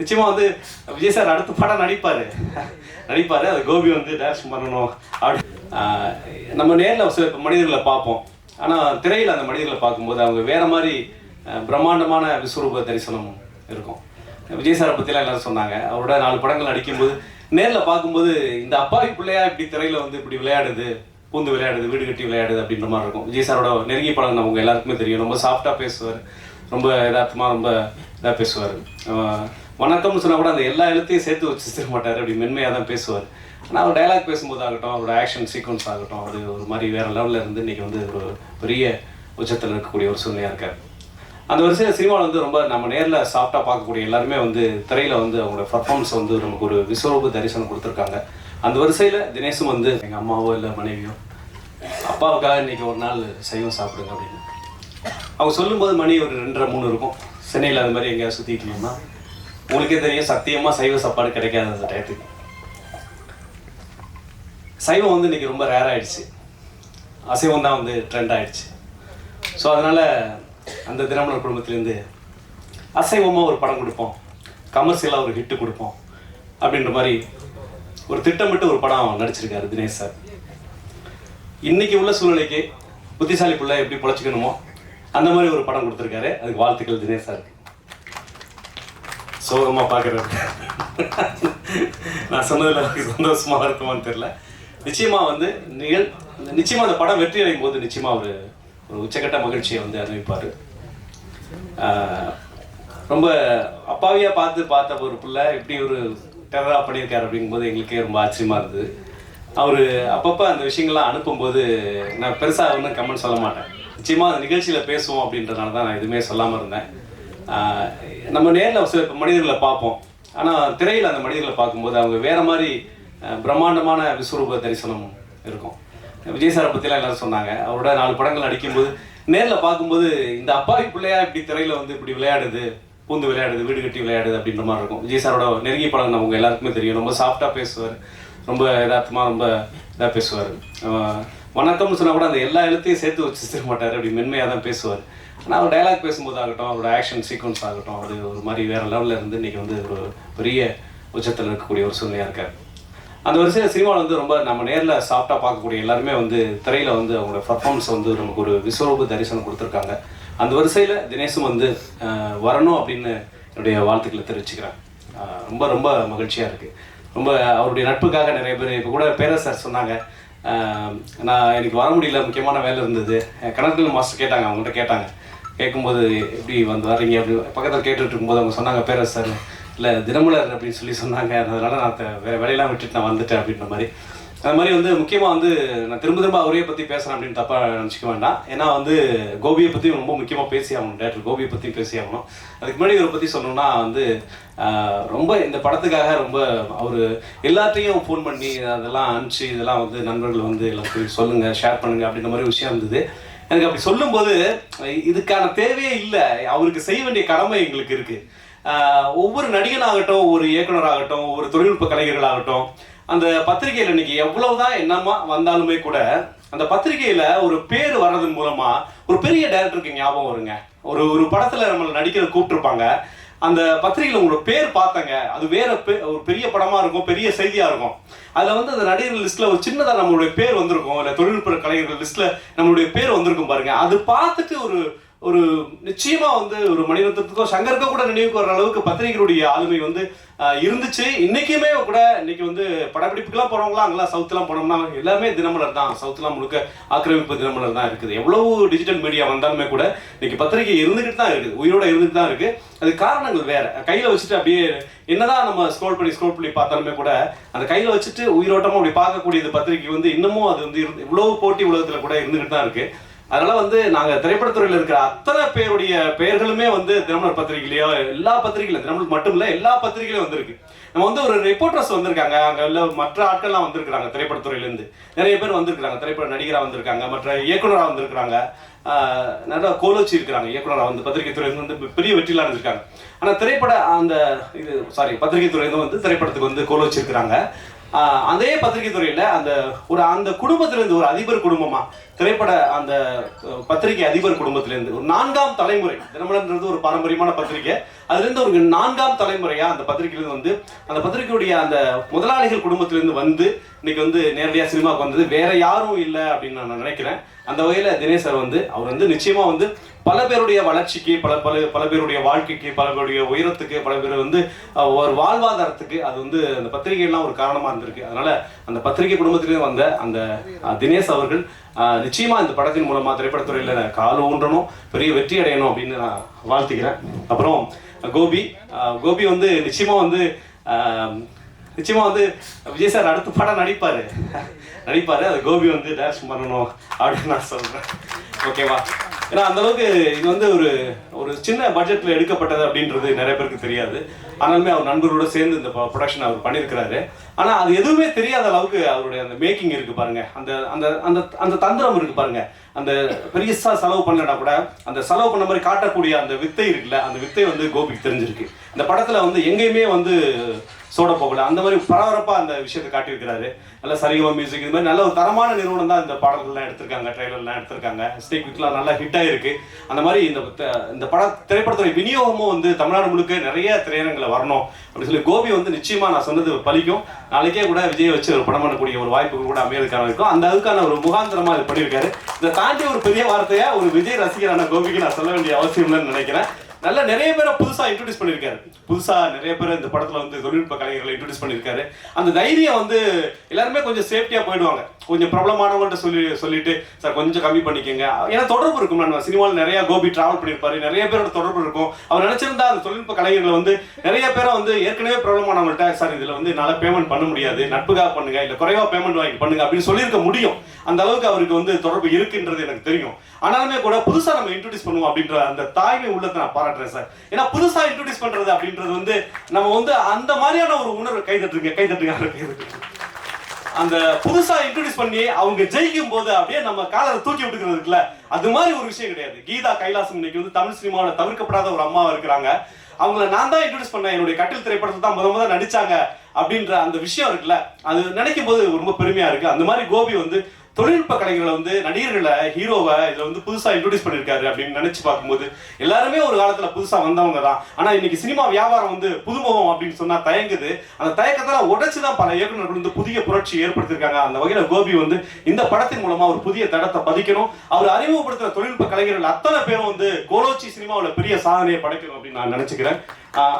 நிச்சயமாக வந்து விஜய் சார் அடுத்த படம் நடிப்பார். அது கோபி வந்து டேரக்ஷன் பண்ணணும் அப்படி. நம்ம நேரில் சில மனிதர்களை பார்ப்போம், ஆனால் திரையில் அந்த மனிதர்களை பார்க்கும்போது அவங்க வேறு மாதிரி பிரம்மாண்டமான விஸ்வரூப தரிசனம் இருக்கும். விஜய் சாரை பற்றிலாம் எல்லாரும் சொன்னாங்க. அவரோட 4 படங்கள் நடிக்கும்போது நேரில் பார்க்கும்போது இந்த அப்பாவி பிள்ளையா இப்படி திரையில் வந்து இப்படி விளையாடுது, பூந்து விளையாடுது, வீடு கட்டி விளையாடுது அப்படின்ற மாதிரி இருக்கும். விஜய் சாரோட நெருங்கிய படம் நமக்கு எல்லாருக்குமே தெரியும். ரொம்ப சாஃப்டாக பேசுவார், ரொம்ப யதார்த்தமாக ரொம்ப இதாக பேசுவார். வணக்கம்னு சொன்னால் கூட அந்த எல்லா எழுத்தையும் சேர்த்து வச்சு மாட்டார், அப்படி மென்மையாக தான் பேசுவார். ஆனால் அவர் டைலாக் பேசும்போது ஆகட்டும், அவரோட ஆக்ஷன் சீக்வன்ஸ் ஆகட்டும், அது ஒரு மாதிரி வேறு லெவலில் இருந்து இன்றைக்கி வந்து ஒரு பெரிய உச்சத்தில் இருக்கக்கூடிய ஒரு சூழ்நிலையாக இருக்கார். அந்த வரிசையில் சினிமாவில் வந்து ரொம்ப நம்ம நேரில் சாஃப்டாக பார்க்கக்கூடிய எல்லாருமே வந்து திரையில் வந்து அவங்களோட பர்ஃபார்மன்ஸ் வந்து நமக்கு ஒரு விஸ்வரூப தரிசனம் கொடுத்துருக்காங்க. அந்த வரிசையில் தினேஷும் வந்து எங்கள் அம்மாவோ இல்லை மனைவியோ அப்பாவுக்காக இன்றைக்கி ஒரு நாள் சைவம் சாப்பிடுங்க அப்படின்னு அவங்க சொல்லும்போது மணி ஒரு 2:30-3 இருக்கும். சென்னையில் அது மாதிரி எங்கேயாவது சுற்றிட்டு இருந்தோம்னா உங்களுக்கே தெரியும், சத்தியமாக சைவ சாப்பாடு கிடைக்காது அந்த டயத்துக்கு. சைவம் வந்து இன்றைக்கி ரொம்ப ரேர் ஆகிடுச்சு, அசைவம் தான் வந்து ட்ரெண்ட் ஆகிடுச்சு. ஸோ அதனால் அந்த தினமலர் குடும்பத்திலேருந்து அசைவமாக ஒரு படம் கொடுப்போம், கமர்ஷியலாக ஒரு ஹிட்டு கொடுப்போம் அப்படின்ற மாதிரி ஒரு திட்டமிட்டு ஒரு படம் நடிச்சிருக்காரு தினேஷ் சார். இன்றைக்கி உள்ள சூழ்நிலைக்கு புத்திசாலி பிள்ளை எப்படி பொழைச்சிக்கணுமோ அந்த மாதிரி ஒரு படம் கொடுத்துருக்காரு. அதுக்கு வாழ்த்துக்கள் தினேஷ் சார். சோகமாக பார்க்குறது நான் சொன்னதில் சந்தோஷமாக இருக்குமான்னு தெரியல. நிச்சயமாக வந்து நிச்சயமாக அந்த படம் வெற்றி அடையும் போது நிச்சயமாக ஒரு உச்சக்கட்ட மகிழ்ச்சியை வந்து அனுபவிப்பார். ரொம்ப அப்பாவியாக பார்த்த ஒரு பிள்ளை இப்படி ஒரு டெரராக பண்ணியிருக்காரு அப்படிங்கும்போது எங்களுக்கே ரொம்ப ஆச்சரியமாக இருந்தது. அவர் அப்பப்போ அந்த விஷயங்கள்லாம் அனுப்பும்போது நான் பெருசாக ஒன்றும் கமெண்ட் சொல்ல மாட்டேன். நிச்சயமாக அந்த நிகழ்ச்சியில் பேசுவோம் அப்படின்றதுனால தான் நான் எதுவுமே சொல்லாமல் இருந்தேன். நம்ம நேரில் சில மனிதர்களை பார்ப்போம், ஆனால் திரையில் அந்த மனிதர்களை பார்க்கும்போது அவங்க வேறு மாதிரி பிரம்மாண்டமான விஸ்வரூப தரிசனம் இருக்கும். விஜய் சாரை பற்றிலாம் எல்லாரும் சொன்னாங்க. அவரோட 4 படங்கள் நடிக்கும்போது நேரில் பார்க்கும்போது இந்த அப்பாவி பிள்ளையா இப்படி திரையில் வந்து இப்படி விளையாடுது, பூந்து விளையாடுது, வீடு கட்டி விளையாடுது அப்படின்ற மாதிரி இருக்கும். விஜய் சாரோட நெருங்கிய படம் நமக்கு எல்லாருக்குமே தெரியும். ரொம்ப சாஃப்டாக பேசுவார், ரொம்ப யதார்த்தமாக ரொம்ப இதாக பேசுவார். வணக்கம்னு சொன்னால் கூட அந்த எல்லா எழுத்தையும் சேர்த்து வச்சு மாட்டார், அப்படி மென்மையாக தான் பேசுவார். ஆனால் அவர் டைலாக் பேசும்போது ஆகட்டும், அவரோட ஆக்ஷன் சீக்வன்ஸ் ஆகட்டும், அது ஒரு மாதிரி வேறு லெவலில் இருந்து இன்றைக்கி வந்து ஒரு பெரிய உச்சத்தில் இருக்கக்கூடிய ஒரு சூழ்நிலையாக இருக்கார். அந்த வரிசையில் சினிமாவில் வந்து ரொம்ப நம்ம நேரில் சாஃப்டாக பார்க்கக்கூடிய எல்லாருமே வந்து திரையில் வந்து அவங்களோட பர்ஃபார்மன்ஸ் வந்து நமக்கு ஒரு விஸ்வரூப தரிசனம் கொடுத்துருக்காங்க. அந்த வரிசையில் தினேஷும் வந்து வரணும் அப்படின்னு என்னுடைய வாழ்த்துக்களை தெரிவிச்சுக்கிறேன். ரொம்ப ரொம்ப மகிழ்ச்சியாக இருக்குது. ரொம்ப அவருடைய நட்புக்காக நிறைய பேர் இப்போ கூட பேரரசு சார் சொன்னாங்க, நான் எனக்கு வர முடியல, முக்கியமான வேலை இருந்தது. கணக்கு மாஸ்டர் கேட்டாங்க, அவங்கள்ட்ட கேட்டாங்க. கேட்கும்போது எப்படி வந்து வர்றீங்க அப்படி பக்கத்தில் கேட்டுட்டு இருக்கும்போது அவங்க சொன்னாங்க, பேரரசு சார் இல்லை தினமலர் அப்படின்னு சொல்லி சொன்னாங்க, அதனால் நான் வேலையெல்லாம் விட்டுட்டு நான் வந்துட்டேன் அப்படின்ற மாதிரி. அது மாதிரி வந்து முக்கியமாக வந்து நான் திரும்ப அவரையே பற்றி பேசுகிறேன் அப்படின்னு தப்பாக நினச்சிக்க வேண்டாம். ஏன்னா வந்து கோபியை பற்றி ரொம்ப முக்கியமாக பேசி ஆகணும், டேரக்டர் கோபியை பற்றி பேசி ஆகணும். அதுக்கு முன்னாடி இவரை பற்றி சொல்லணும்னா வந்து ரொம்ப இந்த படத்துக்காக ரொம்ப அவர் எல்லாத்தையும் ஃபோன் பண்ணி அதெல்லாம் அனுப்பிச்சு இதெல்லாம் வந்து நண்பர்கள் வந்து எல்லாத்தையும் சொல்லுங்கள், ஷேர் பண்ணுங்கள் அப்படின்ற மாதிரி விஷயம் இருந்தது. எனக்கு அப்படி சொல்லும்போது இதுக்கான தேவையே இல்லை, அவருக்கு செய்ய வேண்டிய கடமை எங்களுக்கு இருக்குது. ஒவ்வொரு நடிகனாகட்டும், ஒரு இயக்குனராகட்டும், ஒரு தொழில்நுட்ப கலைஞர்களாகட்டும், அந்த பத்திரிகையில் இன்னைக்கு எவ்வளவுதான் என்னமா வந்தாலுமே கூட அந்த பத்திரிகையில் ஒரு பேர் வர்றதன் மூலமாக ஒரு பெரிய டைரக்டருக்கு ஞாபகம் வருங்க. ஒரு படத்தில் நம்மளை நடிக்கிற கூப்பிட்டுருப்பாங்க, அந்த பத்திரிகையில் உங்களோட பேர் பார்த்தங்க, அது வேற ஒரு பெரிய படமாக இருக்கும், பெரிய செய்தியாக இருக்கும். அதில் வந்து அந்த நடிகர்கள் லிஸ்ட்டில் ஒரு சின்னதாக நம்மளுடைய பேர் வந்திருக்கும், இல்லை தொழில்நுட்ப கலைஞர்கள் லிஸ்ட்டில் நம்மளுடைய பேர் வந்திருக்கும் பாருங்க. அது பார்த்துட்டு ஒரு நிச்சயமாக வந்து ஒரு மணிரத்னத்துக்கோ சங்கருக்கோ கூட நினைவுக்கு வர அளவுக்கு பத்திரிகைகளுடைய ஆளுமை வந்து இருந்துச்சு. இன்றைக்குமே கூட இன்றைக்கி வந்து படப்பிடிப்புக்கெல்லாம் போகிறவங்களாம் அங்கெல்லாம் சவுத்துலாம் போனோம்னா எல்லாமே தினமலர் தான், சவுத்துலாம் முழுக்க ஆக்கிரமிப்பு தினமலர் தான் இருக்குது. எவ்வளவு டிஜிட்டல் மீடியா வந்தாலுமே கூட இன்றைக்கி பத்திரிகை இருந்துக்கிட்டு தான் இருக்குது, உயிரோடு இருந்துட்டு தான் இருக்குது. அது காரணங்கள் வேறு. கையில் வச்சுட்டு அப்படியே என்னதான் நம்ம ஸ்க்ரோல் பண்ணி பார்த்தாலுமே கூட அந்த கையில் வச்சுட்டு உயிரோட்டமாக அப்படி பார்க்கக்கூடியது பத்திரிகை வந்து இன்னமும் அது வந்து இவ்வளவு போட்டி உலகத்தில் கூட இருந்துக்கிட்டு தான் இருக்குது. அதனால வந்து நாங்கள் திரைப்படத்துறையில் இருக்கிற அத்தனை பேருடைய பெயர்களுமே வந்து தினமலர் பத்திரிகையிலையோ எல்லா பத்திரிகையிலும், தினமலர் மட்டும் இல்லை எல்லா பத்திரிகையிலும் வந்திருக்கு. நம்ம வந்து ஒரு ரிப்போர்ட்டர்ஸ் வந்திருக்காங்க, அங்கே உள்ள மற்ற ஆட்கள்லாம் வந்திருக்கிறாங்க, திரைப்படத்துறையிலேருந்து நிறைய பேர் வந்திருக்கிறாங்க, திரைப்பட நடிகராக வந்திருக்காங்க, மற்ற இயக்குனராக வந்திருக்கிறாங்க, நல்லா கோலோச்சி இருக்கிறாங்க, இயக்குனராக வந்து பத்திரிகை துறையிலிருந்து வந்து பெரிய வெற்றிலாம் இருந்திருக்காங்க. ஆனால் பத்திரிகை துறையிலிருந்து வந்து திரைப்படத்துக்கு வந்து கோலோச்சி இருக்கிறாங்க. அதே பத்திரிகை துறையில் அந்த குடும்பத்திலிருந்து ஒரு அதிபர் குடும்பமாக திரைப்பட அந்த பத்திரிகை அதிபர் குடும்பத்திலேருந்து ஒரு 4ஆம் தலைமுறை, தினமலர்ன்றது ஒரு பாரம்பரியமான பத்திரிகை, அதுலேருந்து ஒரு 4ஆம் தலைமுறையா அந்த பத்திரிகையிலேருந்து வந்து அந்த பத்திரிகையுடைய அந்த முதலாளிகள் குடும்பத்திலேருந்து வந்து இன்னைக்கு வந்து நேரடியாக சினிமாவுக்கு வந்தது வேற யாரும் இல்லை அப்படின்னு நான் நினைக்கிறேன். அந்த வகையில் தினேஷ் சார் வந்து அவர் வந்து நிச்சயமா வந்து பல பேருடைய வளர்ச்சிக்கு, பல பேருடைய வாழ்க்கைக்கு, பல பேருடைய உயரத்துக்கு, பல பேர் வந்து ஒரு வாழ்வாதாரத்துக்கு அது வந்து அந்த பத்திரிகைலாம் ஒரு காரணமா இருந்திருக்கு. அதனால அந்த பத்திரிகை குடும்பத்திலேயே வந்த அந்த தினேஷ் அவர்கள் நிச்சயமா இந்த படத்தின் மூலமா திரைப்படத்துறையில கால் ஊன்றணும், பெரிய வெற்றி அடையணும் அப்படின்னு நான் வாழ்த்துக்கிறேன். அப்புறம் கோபி வந்து நிச்சயமா வந்து விஜய் சார் அடுத்த படம் நடிப்பாரு. அது கோபி வந்து டைரக்ஷன் பண்ணணும் அப்படின்னு நான் சொல்றேன். ஓகேவா? ஏன்னா அந்த அளவுக்கு இது வந்து ஒரு சின்ன பட்ஜெட்ல எடுக்கப்பட்டது அப்படின்றது நிறைய பேருக்கு தெரியாது. ஆனாலுமே அவர் நண்பரோட சேர்ந்து இந்த ப்ரொடக்ஷன் அவர் பண்ணியிருக்கிறாரு. ஆனா அது எதுவுமே தெரியாத அளவுக்கு அவருடைய அந்த மேக்கிங் இருக்கு பாருங்க, அந்த அந்த அந்த அந்த தந்திரம் இருக்கு பாருங்க. அந்த பெரியசா செலவு பண்ணலன்னா கூட அந்த செலவு பண்ண மாதிரி காட்டக்கூடிய அந்த வித்தை இருக்குல்ல, அந்த வித்தை வந்து கோபிக்கு தெரிஞ்சிருக்கு. இந்த படத்துல வந்து எங்கேயுமே வந்து சோட போகல, அந்த மாதிரி பரபரப்பா அந்த விஷயத்தை காட்டியிருக்கிறாரு. நல்ல சரிகமா மியூசிக், இது மாதிரி நல்ல ஒரு தரமான நிறுவனம் தான் இந்த பாடல்கள்லாம் எடுத்திருக்காங்க, ட்ரெய்லர்லாம் எடுத்திருக்காங்க, ஸ்டேக் விட்லாம் நல்லா ஹிட் ஆயிருக்கு. அந்த மாதிரி இந்த திரைப்படத்துறை விநியோகமும் வந்து தமிழ்நாடு முழுக்க நிறைய திரையரங்களை வரணும் அப்படின்னு சொல்லி கோபி வந்து நிச்சயமா நான் சொன்னது பலிக்கும். நாளைக்கே கூட விஜய் வச்சு ஒரு படம் பண்ணக்கூடிய ஒரு வாய்ப்பு கூட அமையதுக்கான இருக்கும். அந்த அதுக்கான ஒரு முகாந்திரமா இது பண்ணியிருக்காரு. இதை தாண்டி ஒரு பெரிய வார்த்தையா ஒரு விஜய் ரசிகரான கோபிக்கு நான் சொல்ல வேண்டிய அவசியம் இல்லைன்னு நினைக்கிறேன். நல்ல நிறைய பேரை புதுசா இன்ட்ரோடியூஸ் பண்ணியிருக்காரு. புதுசா நிறைய பேர் இந்த படத்துல வந்து தொழில்நுட்ப கலைஞர்களை இன்ட்ரோடியூஸ் பண்ணியிருக்காரு. அந்த தைரியம் வந்து எல்லாருமே கொஞ்சம் சேஃப்டியா போயிடுவாங்க. கொஞ்சம் பிரபலமானவங்கள்ட்ட சொல்லிட்டு சார் கொஞ்சம் கம்மி பண்ணிக்கோங்க. ஏன்னா தொடர்பு இருக்கும். நான் சினிமாவில் நிறைய கோபி டிராவல் பண்ணியிருப்பாரு, நிறைய பேரோட தொடர்பு இருக்கும். அவர் நினைச்சிருந்தா அந்த தொழில்நுட்ப கலைஞர்களை வந்து நிறைய பேரை வந்து ஏற்கனவே பிரபலமானவங்கள்ட்ட சார் இதுல வந்து என்னால பேமெண்ட் பண்ண முடியாது, நட்புக்காக பண்ணுங்க, இல்ல குறைவா பேமெண்ட் வாங்கி பண்ணுங்க அப்படின்னு சொல்லியிருக்க முடியும். அந்த அளவுக்கு அவருக்கு வந்து தொடர்பு இருக்குன்றது எனக்கு தெரியும். ஆனாலுமே கூட புதுசா நம்ம இன்ட்ரோடியூஸ் பண்ணுவோம் அப்படின்ற அந்த தாய்மை உள்ளத்தை நான் பாராட்டுறேன் சார். ஏன்னா புதுசா இன்ட்ரோடியூஸ் பண்றது அப்படின்றது வந்து நம்ம வந்து அந்த மாதிரியான ஒரு உணர்வு கைதட்டுங்க அந்த புதுசா இன்ட்ரோடியூஸ் பண்ணி அவங்க ஜெயிக்கும் போது அப்படியே நம்ம காலரை தூக்கி விட்டுக்கிறது இருக்குல்ல, அது மாதிரி ஒரு விஷயம் கிடையாது. கீதா கைலாசம் இன்னைக்கு வந்து தமிழ் சினிமாவில் தவிர்க்கப்படாத ஒரு அம்மாவா இருக்கிறாங்க. அவங்கள நான் தான் இன்ட்ரோடியூஸ் பண்ணேன், என்னுடைய கட்டில் திரைப்படத்தில் தான் முதல் நடிச்சாங்க அப்படின்ற அந்த விஷயம் இருக்குல்ல, அது நினைக்கும் போது ரொம்ப பெருமையா இருக்கு. அந்த மாதிரி கோபி வந்து தொழில்நுட்ப கலைஞர்களை வந்து நடிகர்களை ஹீரோவை இதில் வந்து புதுசாக இன்ட்ரோடியூஸ் பண்ணியிருக்காரு அப்படின்னு நினைச்சு பார்க்கும்போது எல்லாருமே ஒரு காலத்தில் புதுசாக வந்தவங்க தான். ஆனால் இன்னைக்கு சினிமா வியாபாரம் வந்து புதுமுகம் அப்படின்னு சொன்னால் தயங்குது. அந்த தயக்கத்தில் உடைச்சு தான் பல இயக்குநர்கள் வந்து புதிய புரட்சி ஏற்படுத்தியிருக்காங்க. அந்த வகையில் கோபி வந்து இந்த படத்தின் மூலமா ஒரு புதிய தடத்தை பதிக்கணும். அவர் அறிமுகப்படுத்துகிற தொழில்நுட்ப கலைஞர்கள் அத்தனை பேரும் வந்து கோலோச்சி சினிமாவில் பெரிய சாதனையை படைக்கணும் அப்படின்னு நான் நினைச்சுக்கிறேன்.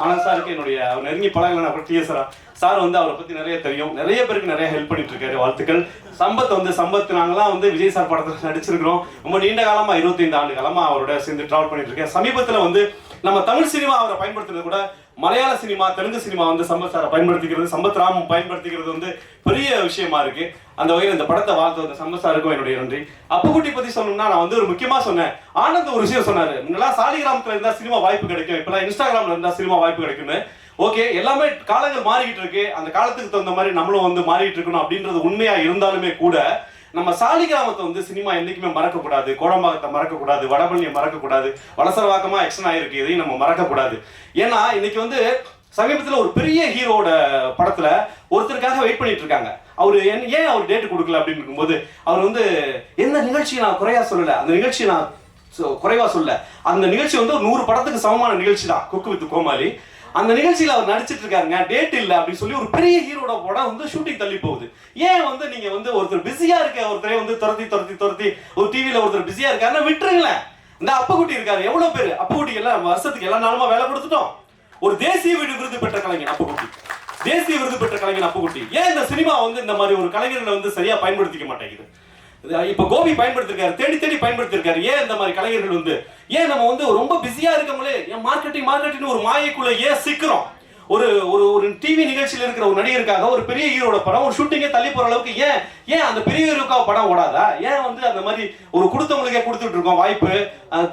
ஆனால் சாருக்கு என்னுடைய அவர் நெருங்கி பழகல டிஎஸ்ஆர் சார் வந்து அவரை பத்தி நிறைய தெரியும், நிறைய பேருக்கு நிறைய ஹெல்ப் பண்ணிட்டு இருக்காரு. வாழ்த்துக்கள். சம்பத் நாங்களாம் வந்து விஜய் சார் படத்துல நடிச்சிருக்கிறோம். ரொம்ப நீண்ட காலமா 25 ஆண்டு காலமா அவரோட சேர்ந்து டிராவல் பண்ணிட்டு இருக்கேன். சமீபத்துல வந்து நம்ம தமிழ் சினிமா அவரை பயன்படுத்துறது கூட மலையாள சினிமா, தெலுங்கு சினிமா வந்து சம்பத் சாரை பயன்படுத்திக்கிறது, சம்பத் ராம் பயன்படுத்திக்கிறது வந்து பெரிய விஷயமா இருக்கு. அந்த வகையில் இந்த படத்தை வாழ்த்து வந்த சம்பத் சாருக்கும் என்னுடைய நன்றி. அப்புக்குட்டி பத்தி சொன்னோம்னா நான் வந்து ஒரு முக்கியமா சொன்னேன். ஆனந்த் ஒரு விஷயம் சொன்னாரு, முன்னெல்லாம் சாலிகிராமத்துல இருந்தா சினிமா வாய்ப்பு கிடைக்கும், இப்பெல்லாம் இன்ஸ்டாகிராம்ல இருந்தா சினிமா வாய்ப்பு கிடைக்கும்னு. ஓகே, எல்லாமே காலங்கள் மாறிக்கிட்டு இருக்கு, அந்த காலத்துக்கு தகுந்த மாதிரி நம்மளும் வந்து மாறிட்டு இருக்கணும் அப்படின்றது உண்மையா இருந்தாலுமே கூட நம்ம சாலிகிராமத்தை வந்து சினிமா என்னைக்குமே மறக்கக்கூடாது, கோடம்பாக்கத்தை மறக்கக்கூடாது, வடபழனியை மறக்கக்கூடாது, வலசரவாக்கமா எக்ஸ்டன் ஆயிருக்கு, இதையும் நம்ம மறக்கக்கூடாது. ஏன்னா இன்னைக்கு வந்து சமீபத்தில் ஒரு பெரிய ஹீரோட படத்துல ஒருத்தருக்காக வெயிட் பண்ணிட்டு இருக்காங்க. அவரு ஏன் அவர் டேட் கொடுக்கல அப்படின்னு இருக்கும்போது அவர் வந்து எந்த நிகழ்ச்சியை நான் குறையா சொல்லல, அந்த நிகழ்ச்சியை நான் குறைவா சொல்ல, அந்த நிகழ்ச்சி வந்து ஒரு 100 படத்துக்கு சமமான நிகழ்ச்சி தான், குக்கு வித் கோமாளி. அந்த நிகழ்ச்சியில அவர் நடிச்சிட்டு இருக்காருங்க, டேட் இல்ல அப்படின்னு சொல்லி ஒரு பெரிய ஹீரோட படம் வந்து ஷூட்டிங் தள்ளி போகுது. ஏன் வந்து நீங்க வந்து ஒருத்தர் பிஸியா இருக்க ஒருத்தரே வந்து துரத்தி ஒரு டிவில ஒருத்தர் பிஸியா இருக்காருன்னா விட்டுருங்களேன். இந்த அப்பகுட்டி இருக்காரு, எவ்வளவு பேரு அப்பகுட்டி எல்லாம் வருஷத்துக்கு எல்லா நாளுமா வேலை கொடுத்துட்டோம். ஒரு தேசிய விருது பெற்ற கலைஞன் அப்பகுட்டி, தேசிய விருது பெற்ற கலைஞன் அப்பகுட்டி. ஏன் இந்த சினிமா வந்து இந்த மாதிரி ஒரு கலைஞர்களை வந்து சரியா பயன்படுத்திக்க மாட்டேங்குது? இப்ப கோபி பயன்படுத்திருக்காரு, தேடி பயன்படுத்திருக்காரு. ஏன் இந்த மாதிரி கலைஞர்கள் வந்து ஏன் நம்ம வந்து ரொம்ப பிஸியா இருக்கவங்களே ஏன் மார்க்கெட்டிங் ஒரு மாயைக்குள்ள ஏன் சிக்கிறோம்? ஒரு டிவி நிகழ்ச்சியில் இருக்கிற ஒரு நடிகருக்காக ஒரு பெரிய ஹீரோட படம் ஒரு ஷூட்டிங்கே தள்ளி போற அளவுக்கு ஏன் அந்த பெரிய ஹீரோக்காக படம் ஓடாதா? ஏன் வந்து அந்த மாதிரி ஒரு கொடுத்தவங்களுக்கே கொடுத்துட்டு இருக்கோம் வாய்ப்பு?